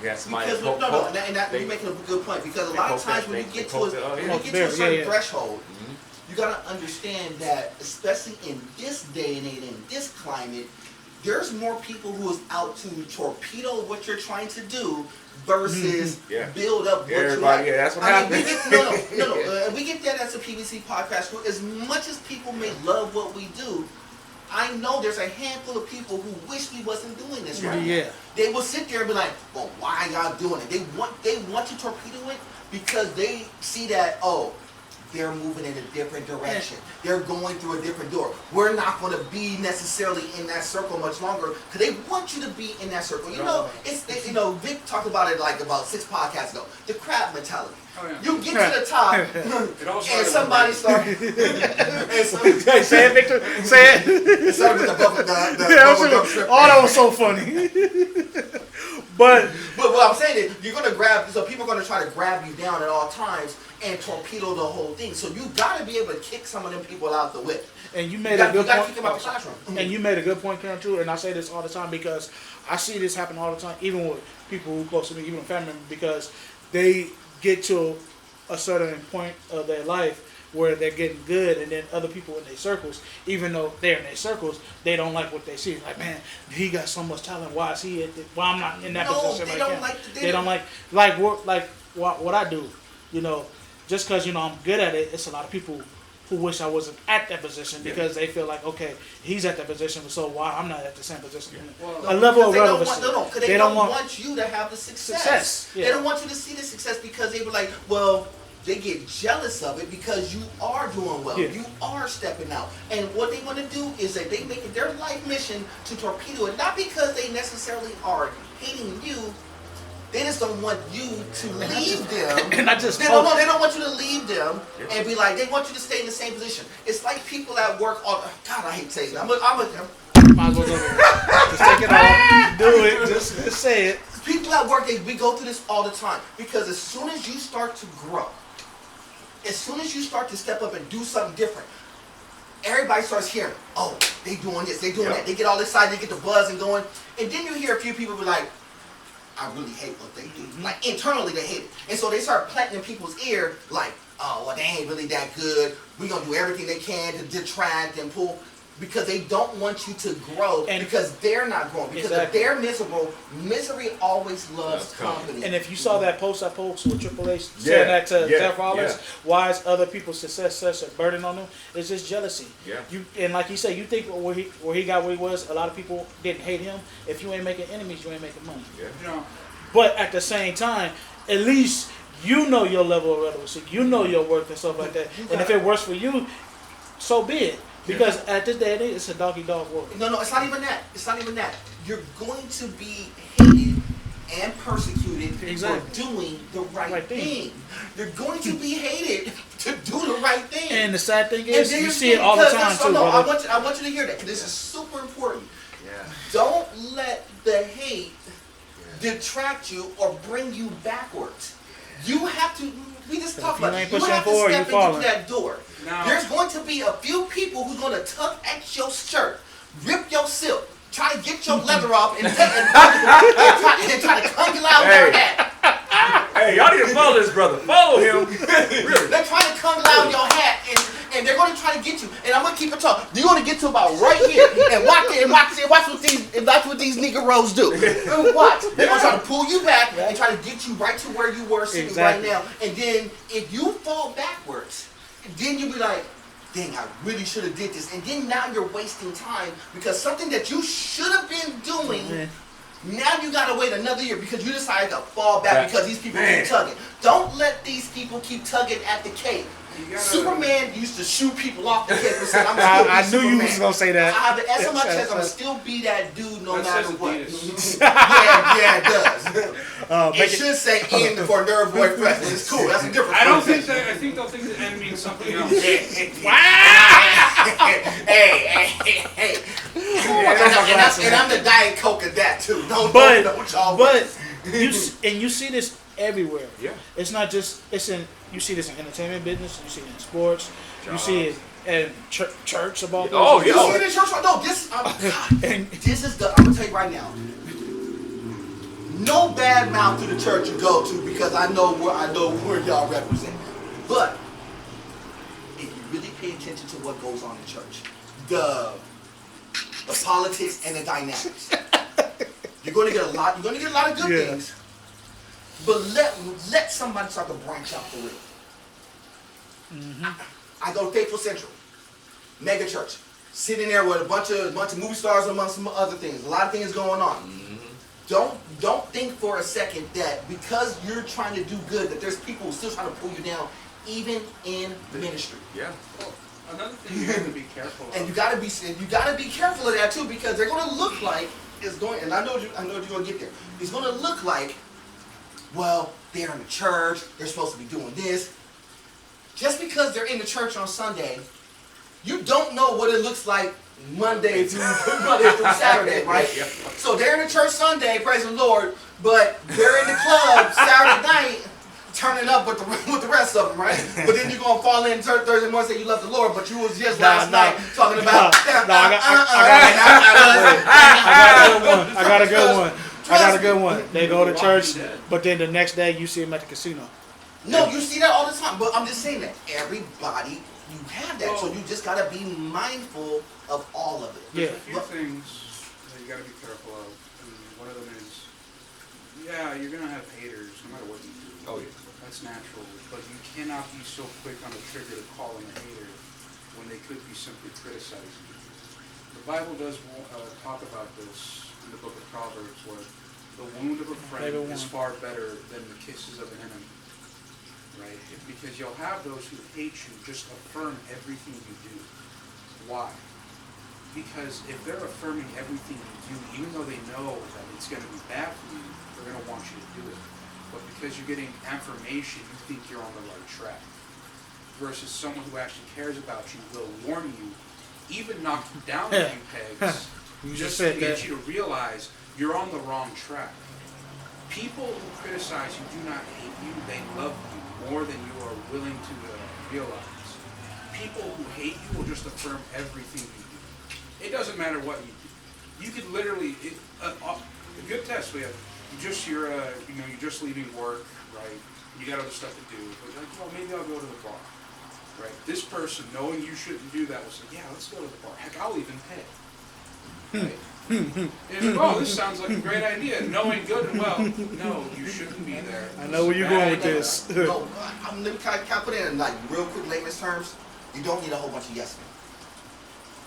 You had somebody you're making a good point because a lot of times when you get to a certain threshold, you got to understand that, especially in this day and age, in this climate, there's more people who is out to torpedo what you're trying to do versus build up what you like. Yeah, that's what happened. We get that as a PVC Podcast Crew. As much as people may love what we do, I know there's a handful of people who wish we wasn't doing this right now. They will sit there and be like, well, why are y'all doing it? They want to torpedo it because they see that, they're moving in a different direction. They're going through a different door. We're not going to be necessarily in that circle much longer because they want you to be in that circle. Vic talked about it like about 6 podcasts ago. The crab mentality. Oh, yeah. You get to the top and somebody starts. Hey, say it, Victor. Say it. It started with the bubble gum strip. Oh, that was so funny. But what I'm saying is, you're gonna people are gonna try to grab you down at all times and torpedo the whole thing. So you gotta be able to kick some of them people out the whip. And you made a good point. Kick them out the classroom. And you made a good point, Karen, too. And I say this all the time because I see this happen all the time, even with people who close to me, even family members, because they get to a certain point of their life where they're getting good, and then other people in their circles, even though they're in their circles, they don't like what they see. Like, man, he got so much talent. Why is he? Why I'm not in that position? They don't like what I do. Just because I'm good at it. It's a lot of people who wish I wasn't at that position because they feel like, okay, he's at that position, so why I'm not at the same position? A level of relevancy. They don't want you to have the success. They don't want you to see the success because they were like, well. They get jealous of it because you are doing well. You are stepping out. And what they want to do is that they make it their life mission to torpedo it. Not because they necessarily are hating you. They just don't want you to leave them. And I just they don't want you to leave them and be like, they want you to stay in the same position. It's like people at work. God, I hate saying that. Might as well go there. Just take it off. Do it. Just say it. People at work, we go through this all the time. Because as soon as you start to grow, as soon as you start to step up and do something different, everybody starts hearing, oh, they doing this, they doing that. They get all excited, they get the buzz and going. And then you hear a few people be like, I really hate what they do. Like, internally they hate it. And so they start planting in people's ear like, oh, well, they ain't really that good. We're going to do everything they can to detract and pull. Because they don't want you to grow because they're not growing. Because if they're miserable, misery always loves company. And if you saw that post I posted with Triple H saying that to Jeff Rollins, why is other people's success such a burden on them? It's just jealousy. And like you say, you think where he got where he was, a lot of people didn't hate him. If you ain't making enemies, you ain't making money. But at the same time, at least you know your level of relevancy. You know your worth and stuff like that. And if it works for you, so be it. Because at this day and age, it's a dog-eat-dog world. No, it's not even that. It's not even that. You're going to be hated and persecuted for doing the right thing. You're going to be hated to do the right thing. And the sad thing is, you see it all the time too, brother. I want you to hear that. This is super important. Don't let the hate detract you or bring you backwards. You have to. We just talked about it. You have to step into that door. No. There's going to be a few people who's going to tug at your shirt, rip your silk, try to get your leather off and try to congle out your hat. Hey, y'all need to follow this brother. Follow him. Really. They're trying to congle out your hat and they're going to try to get you. And I'm going to keep it talking. You're going to get to about right here and watch what these Negroes do. And watch. They're going to try to pull you back and try to get you right to where you were sitting right now. And then if you fall backwards, then you'll be like, dang, I really should have did this. And then now you're wasting time because something that you should have been doing, now you got to wait another year because you decided to fall back because these people keep tugging. Don't let these people keep tugging at the cape. Superman used to shoot people off the cape and said, I knew you was going to say that. I have an SMI chest, I'm going to still be that dude no matter what. Yeah, it does. It should say N for Nerd Boy President. It's cool. That's a different I don't think that. I think they'll think that N means something else. Wow! Hey. And I'm the Diet Coke of that too. But you see this everywhere. Yeah. It's not just you see this in entertainment business. You see it in sports. You see it in church about. Oh, you see it in church. No, this is the. I'm gonna tell you right now. No bad mouth to the church you go to because I know where y'all represent. But if you really pay attention to what goes on in church, the politics and the dynamics, you're gonna get a lot. You're gonna get a lot of good things. But let somebody start to branch out the way. I go to Faithful Central, mega church, sitting there with a bunch of movie stars among some other things. A lot of things going on. Don't think for a second that because you're trying to do good that there's people who still trying to pull you down, even in ministry. Yeah. Well, another thing you have to be careful of. And you gotta be careful of that too because they're gonna look like it's going. And I know you're gonna get there. It's gonna look like. Well, they're in the church, they're supposed to be doing this. Just because they're in the church on Sunday, you don't know what it looks like Monday through Saturday, right? So they're in the church Sunday, praise the Lord, but they're in the club Saturday night, turning up with the rest of them, right? But then you're going to fall in Thursday morning and say you love the Lord, but you was just last night talking about... I got a good one. They go to church, but then the next day you see them at the casino. No, you see that all the time. But I'm just saying that everybody, you have that. So you just got to be mindful of all of it. There's a few things that you got to be careful of. And one of them is, you're going to have haters no matter what you do. Oh, yeah. That's natural. But you cannot be so quick on the trigger to call them a hater when they could be simply criticizing you. The Bible does talk about this in the book of Proverbs where the wound of a friend is far better than the kisses of an enemy, right? Because you'll have those who hate you just affirm everything you do. Why? Because if they're affirming everything you do, even though they know that it's going to be bad for you, they're going to want you to do it. But because you're getting affirmation, you think you're on the right track. Versus someone who actually cares about you will warn you, even knock you down a few pegs, just to get you to realize you're on the wrong track. People who criticize you do not hate you, they love you more than you are willing to realize. People who hate you will just affirm everything you do. It doesn't matter what you do. You could literally, a good test, you're just leaving work, right? You got other stuff to do, but like, well, maybe I'll go to the bar, right? This person, knowing you shouldn't do that, will say, yeah, let's go to the bar. Heck, I'll even pay. Right? And like, this sounds like a great idea. Knowing good and well, no, you shouldn't be there. I know where you're going with this. No, let me kind of put it in like real quick layman's terms. You don't need a whole bunch of yes men.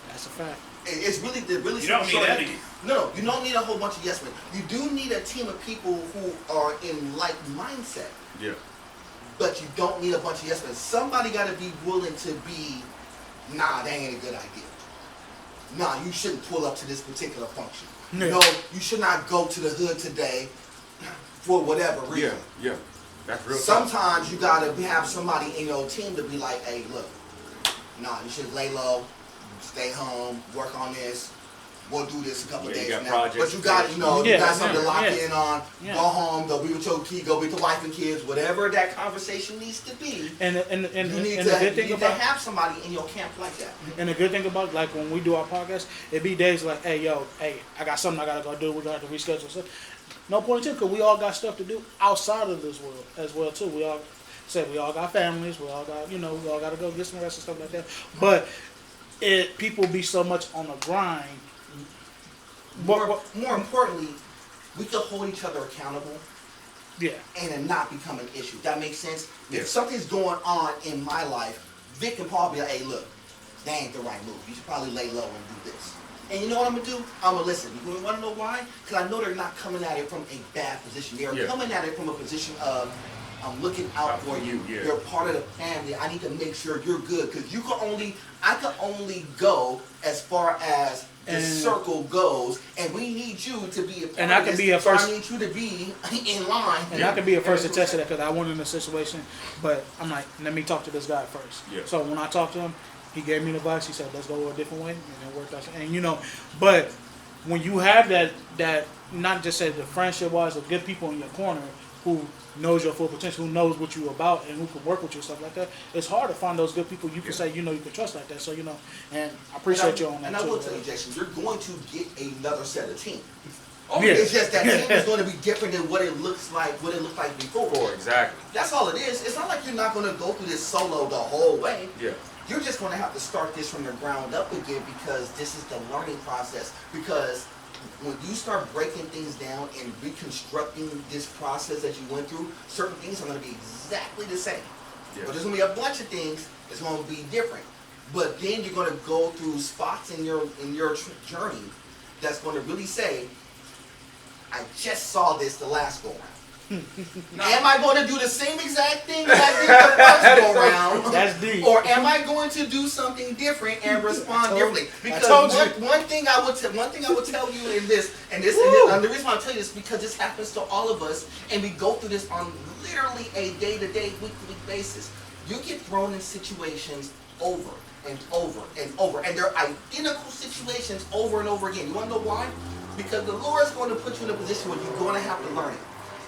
That's a fact. It's really you don't need any. No, you don't need a whole bunch of yes men. You do need a team of people who are in like mindset. Yeah. But you don't need a bunch of yes men. Somebody got to be willing to be, nah, that ain't a good idea. Nah, you shouldn't pull up to this particular function. Yeah. No, you should not go to the hood today for whatever reason. Yeah. That's real. Sometimes you gotta have somebody in your team to be like, hey, look, nah, you should lay low, stay home, work on this. we'll do this a couple Yeah, you days got from now. projects But you got, you know, Yeah, you got something to lock yeah. in on. Yeah. Go home, go be with your kid, go be with the wife and kids, whatever that conversation needs to be. And You need the good to thing about have somebody in your camp like that. and the good thing about like when we do our podcast, it be days like, hey, I got something I gotta go do. We're gonna have to reschedule stuff. No point too, because we all got stuff to do outside of this world as well too. We all got families. We all got we all gotta go get some rest and stuff like that. But people be so much on the grind. More importantly, we can hold each other accountable. Yeah. And it not become an issue. That makes sense? Yeah. If something's going on in my life, Vic can probably be like, hey, look, that ain't the right move. You should probably lay low and do this. And you know what I'm going to do? I'm going to listen. You want to know why? Because I know they're not coming at it from a bad position. They're coming at it from a position of, I'm looking out for you. Yeah. You're part of the family. I need to make sure you're good. Because I can only go as far as the circle goes, and we need you to be a part and I of can this, be a so first. I need you to be in line. And I can be a first to test of that because I wasn't in a situation, but I'm like, let me talk to this guy first. Yeah. So when I talked to him, he gave me the advice. He said, let's go a different way, and it worked out. And but when you have that not just say the friendship wise of good people in your corner who knows your full potential, who knows what you're about, and who can work with you and stuff like that, it's hard to find those good people you can say you can trust like that. So and I appreciate you on that and too. I will tell you, Jason, you're going to get another set of team. Oh, yeah. It's just that team is going to be different than what it looked like before. Exactly. That's all it is. It's not like you're not going to go through this solo the whole way. Yeah. You're just going to have to start this from the ground up again because this is the learning process. Because when you start breaking things down and reconstructing this process that you went through, certain things are going to be exactly the same. Yeah. But there's going to be a bunch of things that's going to be different. But then you're going to go through spots in your journey that's going to really say, I just saw this the last go around. Am I going to do the same exact thing that I did the first go around? That's deep. Or am I going to do something different and respond differently? Because one thing I would tell you in this, and the reason why I tell you this is because this happens to all of us, and we go through this on literally a day-to-day, week-to-week basis. You get thrown in situations over and over and over, and they're identical situations over and over again. You want to know why? Because the Lord is going to put you in a position where you're going to have to learn it.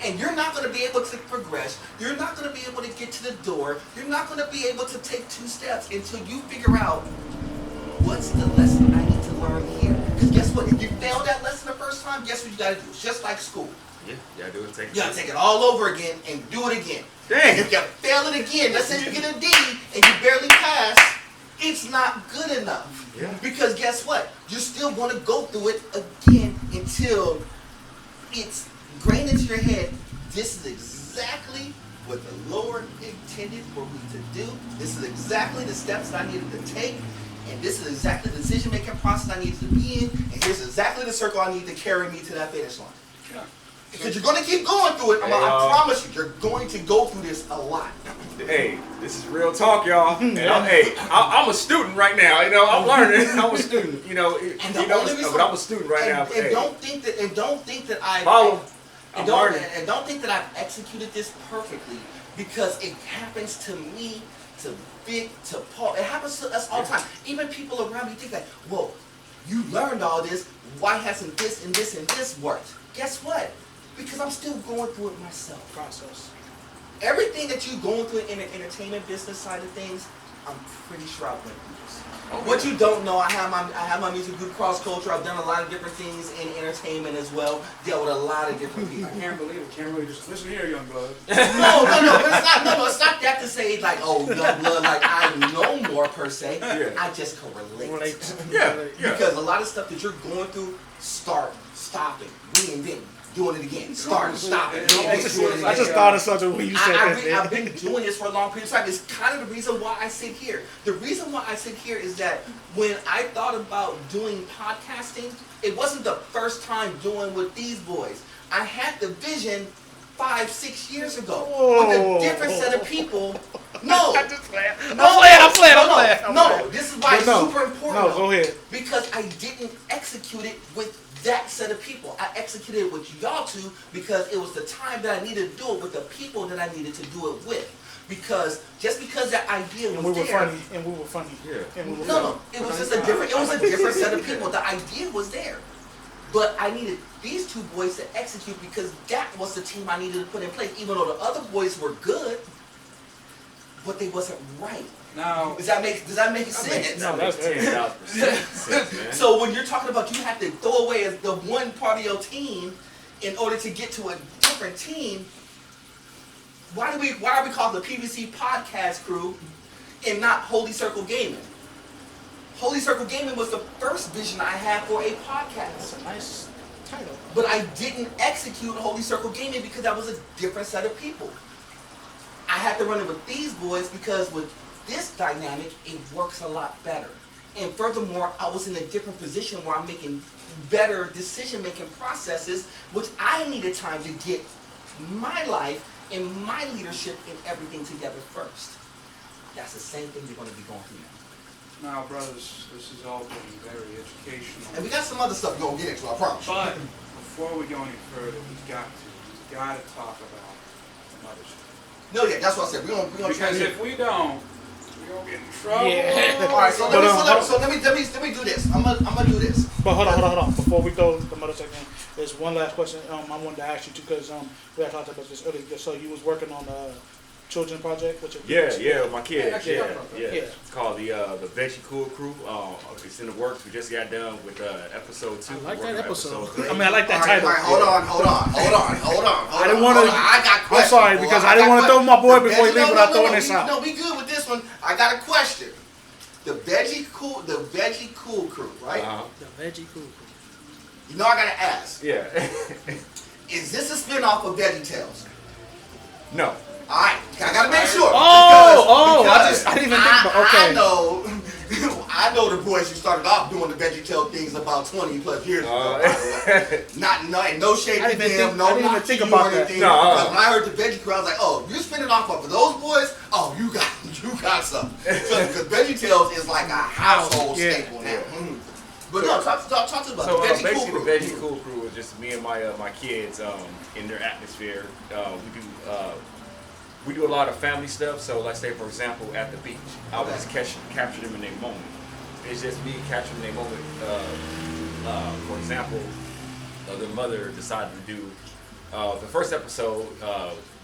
And you're not going to be able to progress. You're not going to be able to get to the door. You're not going to be able to take 2 steps until you figure out what's the lesson I need to learn here. Because guess what? If you fail that lesson the first time, guess what you got to do? It's just like school. Yeah. You gotta do it. You got to take it all over again and do it again. Dang. And if you fail it again, let's say you get a D and you barely pass, it's not good enough. Yeah. Because guess what? You're still going to go through it again until it's grained into your head. This is exactly what the Lord intended for me to do. This is exactly the steps that I needed to take. And this is exactly the decision-making process I needed to be in. And here's exactly the circle I need to carry me to that finish line. Yeah. Because you're going to keep going through it. I promise you, you're going to go through this a lot. Hey, this is real talk, y'all. And I'm a student right now. I'm learning. I'm a student. But I'm a student right now. And don't think that I've Follow. don't think that I've executed this perfectly, because it happens to me, to Vic, to Paul. It happens to us all the time. Even people around me think like, whoa, you learned all this. Why hasn't this and this and this worked? Guess what? Because I'm still going through it myself. Process. Everything that you're going through in the entertainment business side of things, I'm pretty sure I went through this. What you don't know, I have my music group Cross Culture. I've done a lot of different things in entertainment as well. Dealt with a lot of different people. I can't believe it. Can't really just listen here, young blood. No, but it's not that to say like, oh, young blood, like I know more per se. Yeah. I just can relate. Yeah. Because a lot of stuff that you're going through, start, stopping, reinventing, doing it again, start, stopping, I just thought of something when you said that. I've been doing this for a long period of time. It's kind of the reason why I sit here. The reason why I sit here is that when I thought about doing podcasting, it wasn't the first time doing with these boys. I had the vision 5-6 years ago with a different set of people. No, I'm playing. No, this is why it's super important. No, go ahead. Because I didn't execute it with that set of people. I executed it with y'all two because it was the time that I needed to do it with the people that I needed to do it with. because just because that idea was And we were there, funny. And we were funny. Yeah. And we were no, funny. it was just a different. It was a different set of people. The idea was there, but I needed these two boys to execute because that was the team I needed to put in place. Even though the other boys were good, but they wasn't right. Now, Does that make sense? No, that's 10,000% sense, man. So when you're talking about you have to throw away the one part of your team in order to get to a different team, why are we called the PVC Podcast Crew and not Holy Circle Gaming? Holy Circle Gaming was the first vision I had for a podcast. That's a nice title. But I didn't execute Holy Circle Gaming because that was a different set of people. I had to run it with these boys because with this dynamic, it works a lot better. And furthermore, I was in a different position where I'm making better decision-making processes, which I needed time to get my life and my leadership and everything together first. That's the same thing you're going to be going through now. now, brothers, this has all been very educational. And we got some other stuff we're going to get into, I promise. But before we go any further, we've got to talk about the Mother's Day. No, yeah, that's what I said. We're going to try Because to... if we don't, we're going to get in trouble. Yeah. All right, so let me do this. I'm gonna do this. But hold on. Before we go to the Mother's Day thing, there's one last question I wanted to ask you too, because we had talked about this earlier. So you was working on a children project with your kids? Yeah, my kids. Yeah. Yeah. It's called the PVC Crew. It's in the works. We just got done with episode 2. I like that episode. Three. I mean, I like that All right, title. all right, hold on. I didn't want to. I got questions. I'm sorry, boy. because I didn't want to throw my boy before he leaves without throwing this out. No, be good with this one. I got a question. The Veggie Cool Crew, right? The Veggie Cool Crew. You know I gotta ask. Yeah. Is this a spin-off of Veggie Tales? No. Alright, I gotta make sure. I didn't even think about. Okay. I know the boys who started off doing the Veggie Tale things about 20 plus years ago. No shade to them, no knock to you or anything. Because when I heard the Veggie Crew, I was like, oh, you're spinning off of those boys? Oh, you got something. Because Veggie Tales is like a household staple now. But no, talk to us about So the Veggie basically, Cool Crew. the Veggie Cool Crew is just me and my kids in their atmosphere. We do a lot of family stuff. So let's say, for example, at the beach, I would just capture them in their moment. It's just me capturing their moment. For example, the mother decided to do the first episode,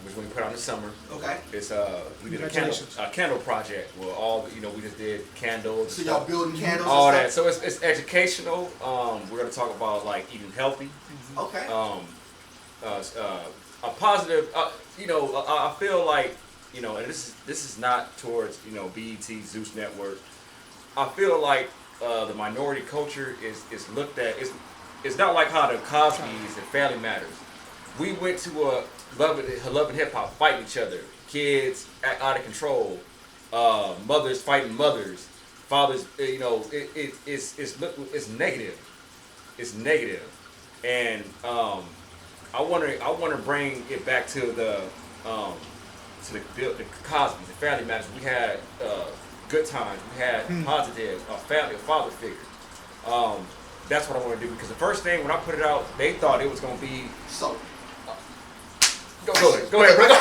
which we put out in the summer. Okay. It's we did a candle project where all we just did candles. So y'all building candles. All and that. stuff? So it's educational. We're gonna talk about like eating healthy. Okay. A positive. I feel like and this is not towards BET, Zeus Network. I feel like the minority culture is looked at. It's not like how the Cosby's and Family Matters. We went to a love and hip hop fighting each other. Kids out of control. Mothers fighting mothers. Fathers. It's negative. It's negative, and I want to bring it back to the Cosby's, the Family Matters. We had good times. We had positive, a father figure. That's what I want to do because the first thing when I put it out, they thought it was going to be So. Go ahead, brother.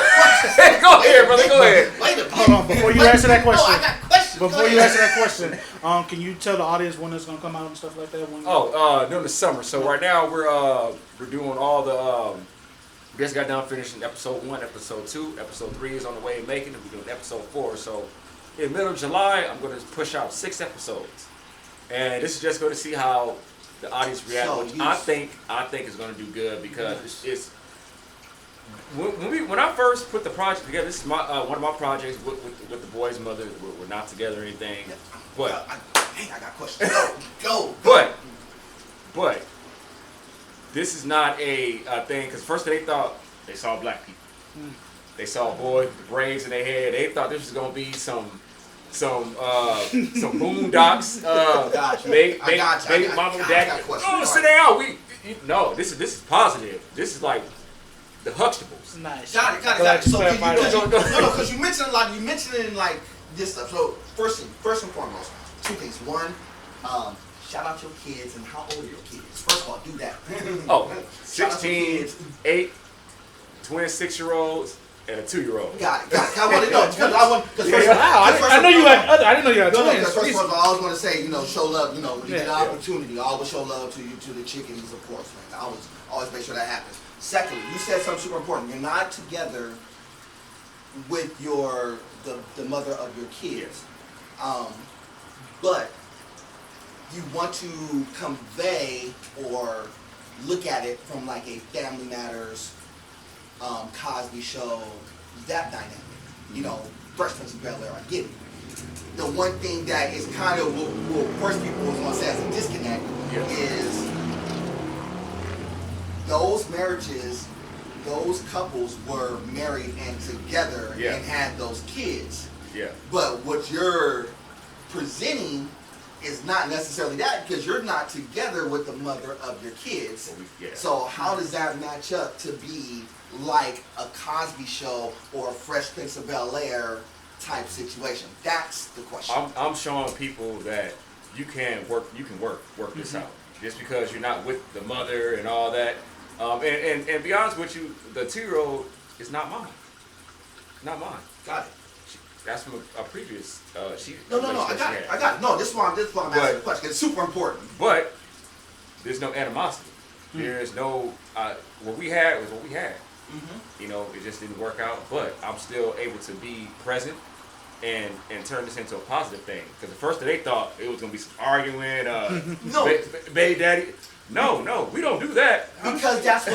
Go ahead, brother. Go ahead. Wait a minute. Hold on, before you answer that question. No, I got questions. Before you answer that question, can you tell the audience when it's gonna come out and stuff like that? During the summer. So right now we're doing all the. We just got done finishing episode 1, episode 2, episode 3 is on the way of making, and we're doing episode 4. So in the middle of July, I'm going to push out 6 episodes, and this is just going to see how the audience reacts. So which I think is going to do good because it's. When I first put the project together, this is my one of my projects with the boys' mother. We're not together or anything, but I got questions. Go. But this is not a thing because first they thought they saw black people. They saw boys with the braids in their head. They thought this was gonna be some boondocks. Baby mama and dad. Oh, sit down. No, this is positive. This is like the Huxtables. Nice. Got it. So because you mentioned a lot. You mentioned like this stuff. So first and foremost, 2 things. One, shout out your kids and how old are your kids? First of all, do that. 16, 8, twin 6-year-olds, and a 2-year-old. Got it. I want to know. I know you had. I didn't know you had twins. Because first of all, I always want to say, show love. When you get an opportunity, always show love to the chickens, of course, man. I always make sure that happens. Secondly, you said something super important. You're not together with the mother of your kids, but you want to convey or look at it from like a Family Matters, Cosby Show, that dynamic. Fresh Prince of Bel-Air, I get it. The one thing that is kind of what first people was going to say as a disconnect is those marriages, those couples were married and together and had those kids. Yeah. But what you're presenting is not necessarily that, because you're not together with the mother of your kids. So how does that match up to be like a Cosby Show or a Fresh Prince of Bel-Air type situation? That's the question. I'm showing people that you can work this out. Just because you're not with the mother and all that. And be honest with you, the 2-year-old is not mine. Not mine. Got it. That's from a previous. No. I got it. No, this is why I'm asking the question. It's super important. But there's no animosity. There's no. What we had was what we had. It just didn't work out. But I'm still able to be present and turn this into a positive thing. Because at first they thought it was gonna be some arguing. Baby daddy. No, we don't do that. Because that's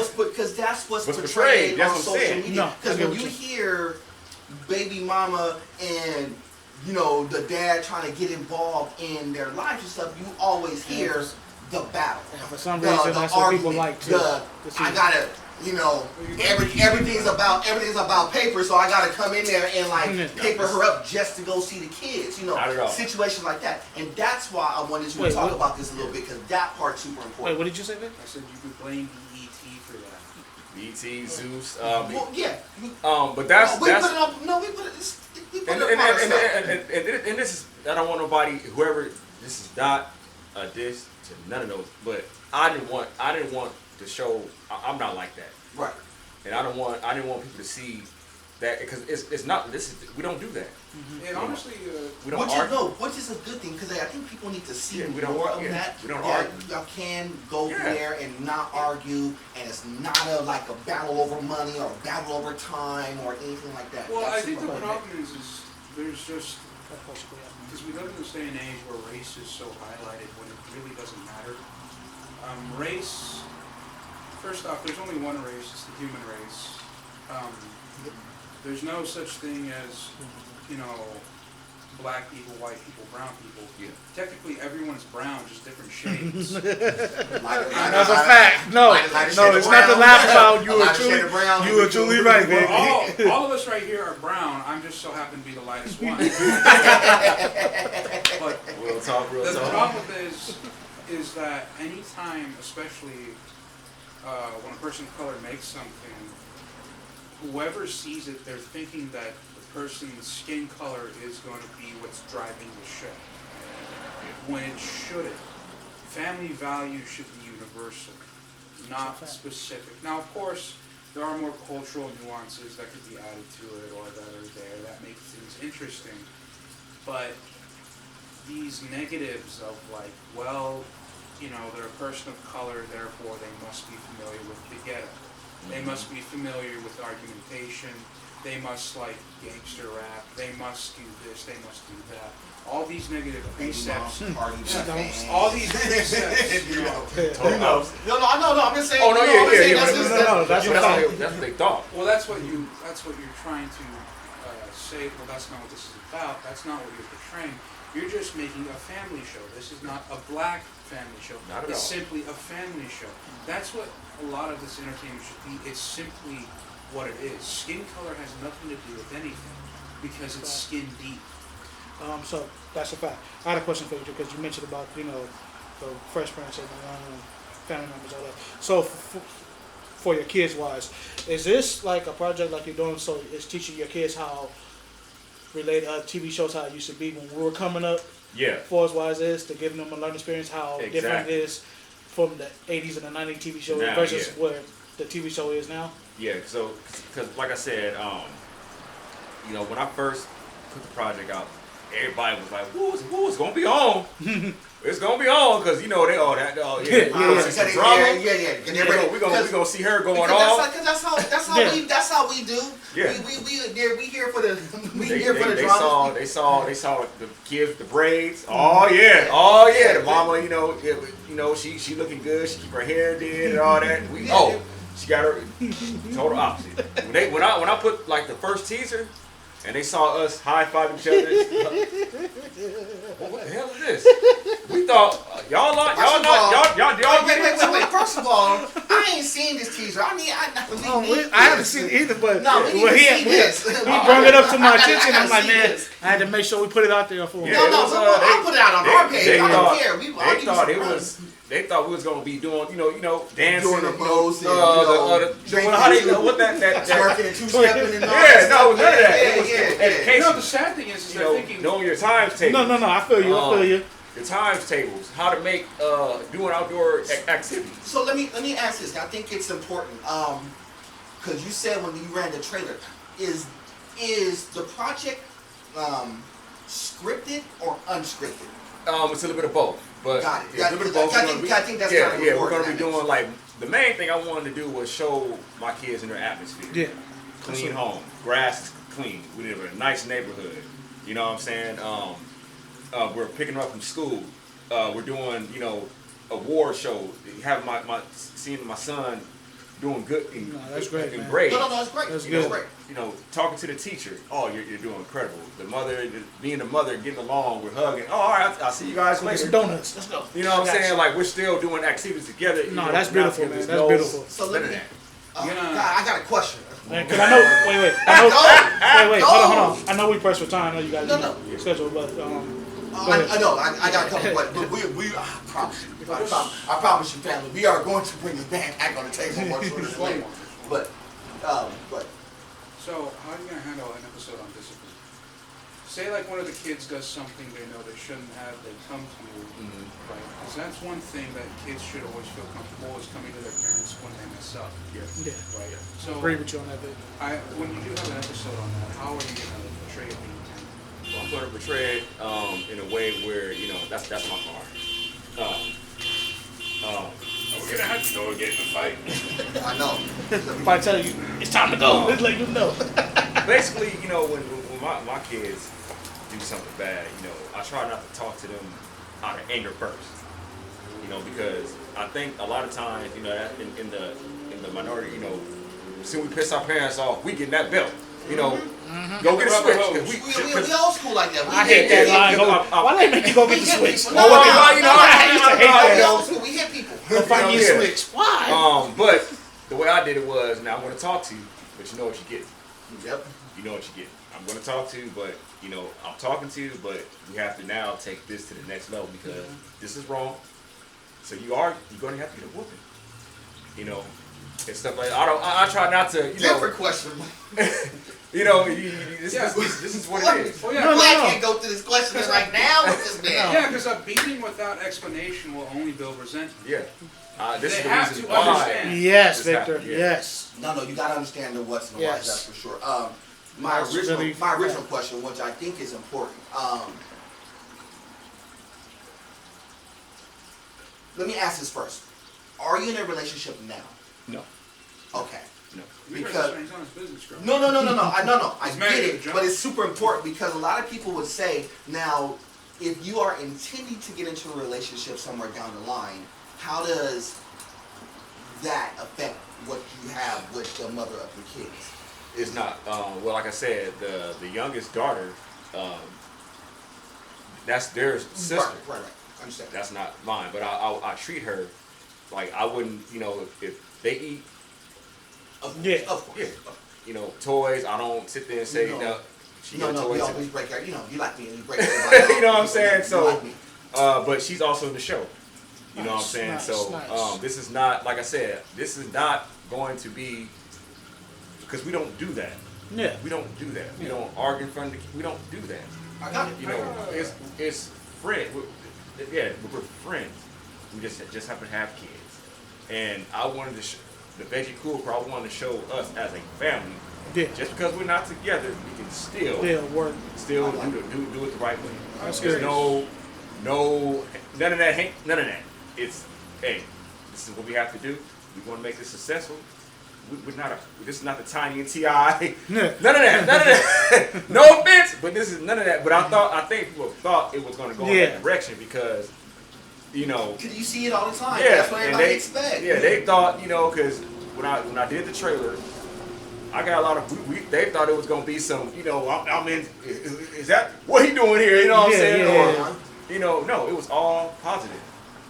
what's portrayed on social media. Because when you hear baby mama and the dad trying to get involved in their lives and stuff, you always hear the battle. And for some reason, that's what people like to see. I gotta, everything's about paper, so I gotta come in there and like paper her up just to go see the kids. Situations like that, and that's why I wanted you to talk about this a little bit, because that part's super important. What did you say, Vic? I said you could blame BET for that. BET, Zeus. But that's we put it up. No, we put it. And this is, I don't want nobody, whoever, this is not a diss to none of those, but I didn't want to show I'm not like that. Right. And I didn't want people to see that, because it's not. We don't do that. And honestly, we don't argue. Which is a good thing, because I think people need to see more of that. We don't argue. Y'all can go there and not argue, and it's not a battle over money or a battle over time or anything like that. Well, I think the problem is there's just, because we live in this day and age where race is so highlighted when it really doesn't matter. Race, first off, there's only one race, it's the human race. There's no such thing as, black people, white people, brown people. Yeah. Technically, everyone's brown, just different shades. That's a fact. No, it's not to laugh about. You are truly right, baby. All of us right here are brown. I'm just so happen to be the lightest one. But real talk. The problem is that anytime, especially when a person of color makes something, whoever sees it, they're thinking that the person's skin color is going to be what's driving the show, when it shouldn't. Family values should be universal, not specific. Now, of course, there are more cultural nuances that could be added to it or that are there that make things interesting. But these negatives of they're a person of color, therefore they must be familiar with the ghetto. They must be familiar with argumentation. They must like gangster rap. They must do this. They must do that. All these negative precepts. All these precepts. No. I'm just saying. Oh no, yeah. That's what they thought. Well, that's what you're trying to say. Well, that's not what this is about. That's not what you're portraying. You're just making a family show. This is not a black family show. Not at it's all. simply a family show. That's what a lot of this entertainment should be. It's simply what it is. Skin color has nothing to do with anything because it's skin deep. So that's a fact. I had a question for you because you mentioned about the Fresh Prince and family members, all that. So for your kids wise, is this like a project like you're doing? So it's teaching your kids how related TV shows how it used to be when we were coming up. Yeah. For as wise is to giving them a learning experience how different it is from the 80s and the 90s TV shows versus where the TV show is now? Yeah, so because like I said, you know, when I first put the project out, everybody was like, "Who's gonna be on? It's gonna be on," because you know they all that. Some drama. Yeah. We gonna see her going off. Because That's how we do. Yeah. We here for the drama. They saw the kids, the braids. Oh yeah, the mama. You know, she looking good. She keep her hair did and all that. She got her total opposite. When I put like the first teaser, and they saw us high-fiving each other. What the hell is this? We thought y'all wait. First of all, I ain't seen this teaser. I haven't seen it either, but he brought it up to my attention. I'm like, man, I had to make sure we put it out there for him. I'll put it out on our page. I don't care. They thought we was gonna be doing, dancing, doing the pose, what that twerking and two-stepping and all that. None of that. It was education. The sad thing is they're thinking knowing your times tables. No, I feel you. The times tables, how to make doing outdoor activities. So let me ask this. I think it's important because you said when you ran the trailer, is the project scripted or unscripted? It's a little bit of both. But got it. Yeah, I think that's kind of important. We're gonna be doing like the main thing I wanted to do was show my kids in their atmosphere. Yeah, clean home, grass is clean. We live in a nice neighborhood. You know what I'm saying? We're picking them up from school. We're doing award show. Have seeing my son doing good. That's great. In grades. No, that's great. That's good. Great. Talking to the teacher. Oh, you're doing incredible. The mother, being the mother, getting along, we're hugging. Oh, all right, I'll see you guys later. Some donuts. Let's go. You know what I'm saying? Like we're still doing activities together. That's beautiful, man. That's beautiful. So let me. I got a question. Because I know. Wait. Hold on. I know we pressed for time. I know you guys schedule, but I know. I got a couple questions, but I promise you, family, we are going to bring this band back on the table more sooner than later. But. So how are you gonna handle an episode on discipline? Say like one of the kids does something they know they shouldn't have, they come to you, right? Because that's one thing that kids should always feel comfortable is coming to their parents when they mess up. Yeah. Right. So I agree with you on that bit. When you do have an episode on that, how are you gonna portray it being handled? Well, I'm gonna portray it in a way where that's my car. We're gonna have to go and get in a fight. I know. If I tell you it's time to go, it's like Basically, when my kids do something bad, I try not to talk to them out of anger first. Because I think a lot of times, in the minority, as soon as we piss our parents off, we get that belt. Go get a switch. We old school like that. I hate that line. Why they make you go get the switch? We hit people. Find your switch. Why? But the way I did it was, now I'm going to talk to you, but you know what you get. Yep. You know what you get. I'm going to talk to you, but I'm talking to you, but we have to now take this to the next level because this is wrong. So you're going to have to get a whooping. And stuff like that. I try not to. Different question. This is what it is. Well, I can't go through this question right now with this man. Yeah, because a beating without explanation will only build resentment. Yeah. This they is the have reason to why. understand. Yes, this Victor. happened, yeah. Yes. No, you gotta understand the what's and the whys, that's for sure. My That's original really question, which I think is important. Let me ask this first. Are you in a relationship now? No. Okay. No. Because he's on his business, girl. No. I He's get married it, to John. but it's super important because a lot of people would say now, if you are intending to get into a relationship somewhere down the line, how does that affect what you have with the mother of your kids? It's not. Well, like I said, the youngest daughter, that's their sister. Right. I understand. That's not mine. But I treat her like I wouldn't. If they eat. Of course. Yeah. Toys. I don't sit there and say no. She got toys. We always break her. You like me, and you break everybody. You know what I'm saying? So, like me. but she's also in the show. You know what I'm saying? Nice, So, nice. this is not, like I said, this is not going to be, because we don't do that. Yeah. We don't do that. We don't argue in front of the, we don't do that. I got it. It's friend. We're friends. We just happen to have kids, and I wanted to the Veggie Cool Crew, I wanted to show us as a family. Yeah. Just because we're not together, we can still work. Still do it the right way. That's There's good. no none of that. None of that. It's hey, this is what we have to do. We want to make this successful. This is not the Tiny and T.I. None of that. No offense, but this is none of that. But I think people thought it was going to go in that direction because, you know. Because you see it all the time. Yeah, That's what everybody expects. Yeah, they thought, you know, because when I did the trailer, I got a lot of. They thought it was going to be some, you know. I mean, is that what he doing here? You know what I'm saying? Yeah. Or, you know, no, it was all positive,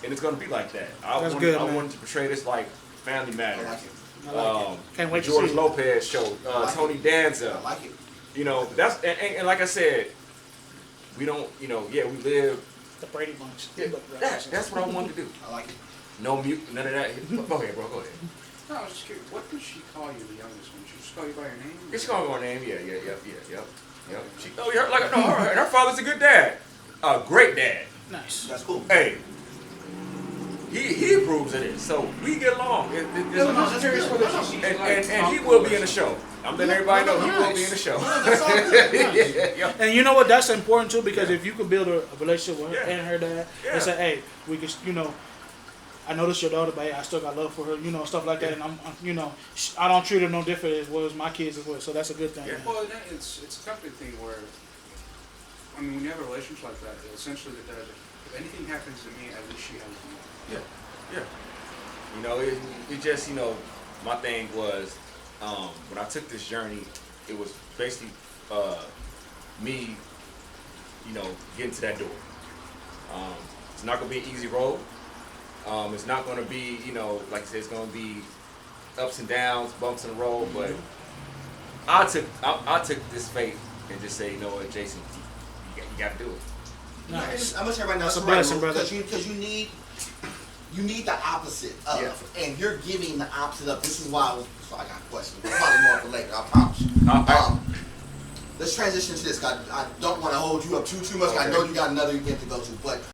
and it's going to be like that. I wanted to portray this like family matters. I like it. Can't wait to George see it. Lopez show, Tony Danza. I like it. You know, that's and like I said, we don't, you know, we live. The Brady Bunch. Yeah, that's what I wanted to do. I like it. No mute, none of that. Go ahead, bro. Go ahead. No, I was just curious. What did she call you, the youngest one? She just call you by your name? She called me my name. Yeah. She, her father's a good dad, a great dad. Nice. That's cool. Hey, he approves of this, so we get along. I'm curious whether she sees And he will be in the show. I'm letting everybody know he will be in the show. That's all good. Yeah. And you know what? That's important too because if you could build a relationship with her and her dad and say, hey, we can, you know, I know this is your daughter, but hey, I still got love for her, you know, stuff like that. And I'm you know, I don't treat her no different as well as my kids as well. So that's a good thing. Yeah. Well, it's a comforting thing where, I mean, when you have a relationship like that, essentially that if anything happens to me, at least she has me. Yeah. You know, it just, you know, my thing was, when I took this journey, it was basically me, you know, getting to that door. It's not going to be an easy road. It's not going to be, you know, like I said, it's going to be ups and downs, bumps in the road, but I took this faith and just say, you know what, Jason, you got to do it. Nice. I'm gonna tell you right now, That's a blessing, brother. Because you need the opposite of, and you're giving the opposite of. This is why so I got a question. Probably more for later. I promise you. Let's transition to this. I don't want to hold you up too much. Okay. I know you got another event to go to, but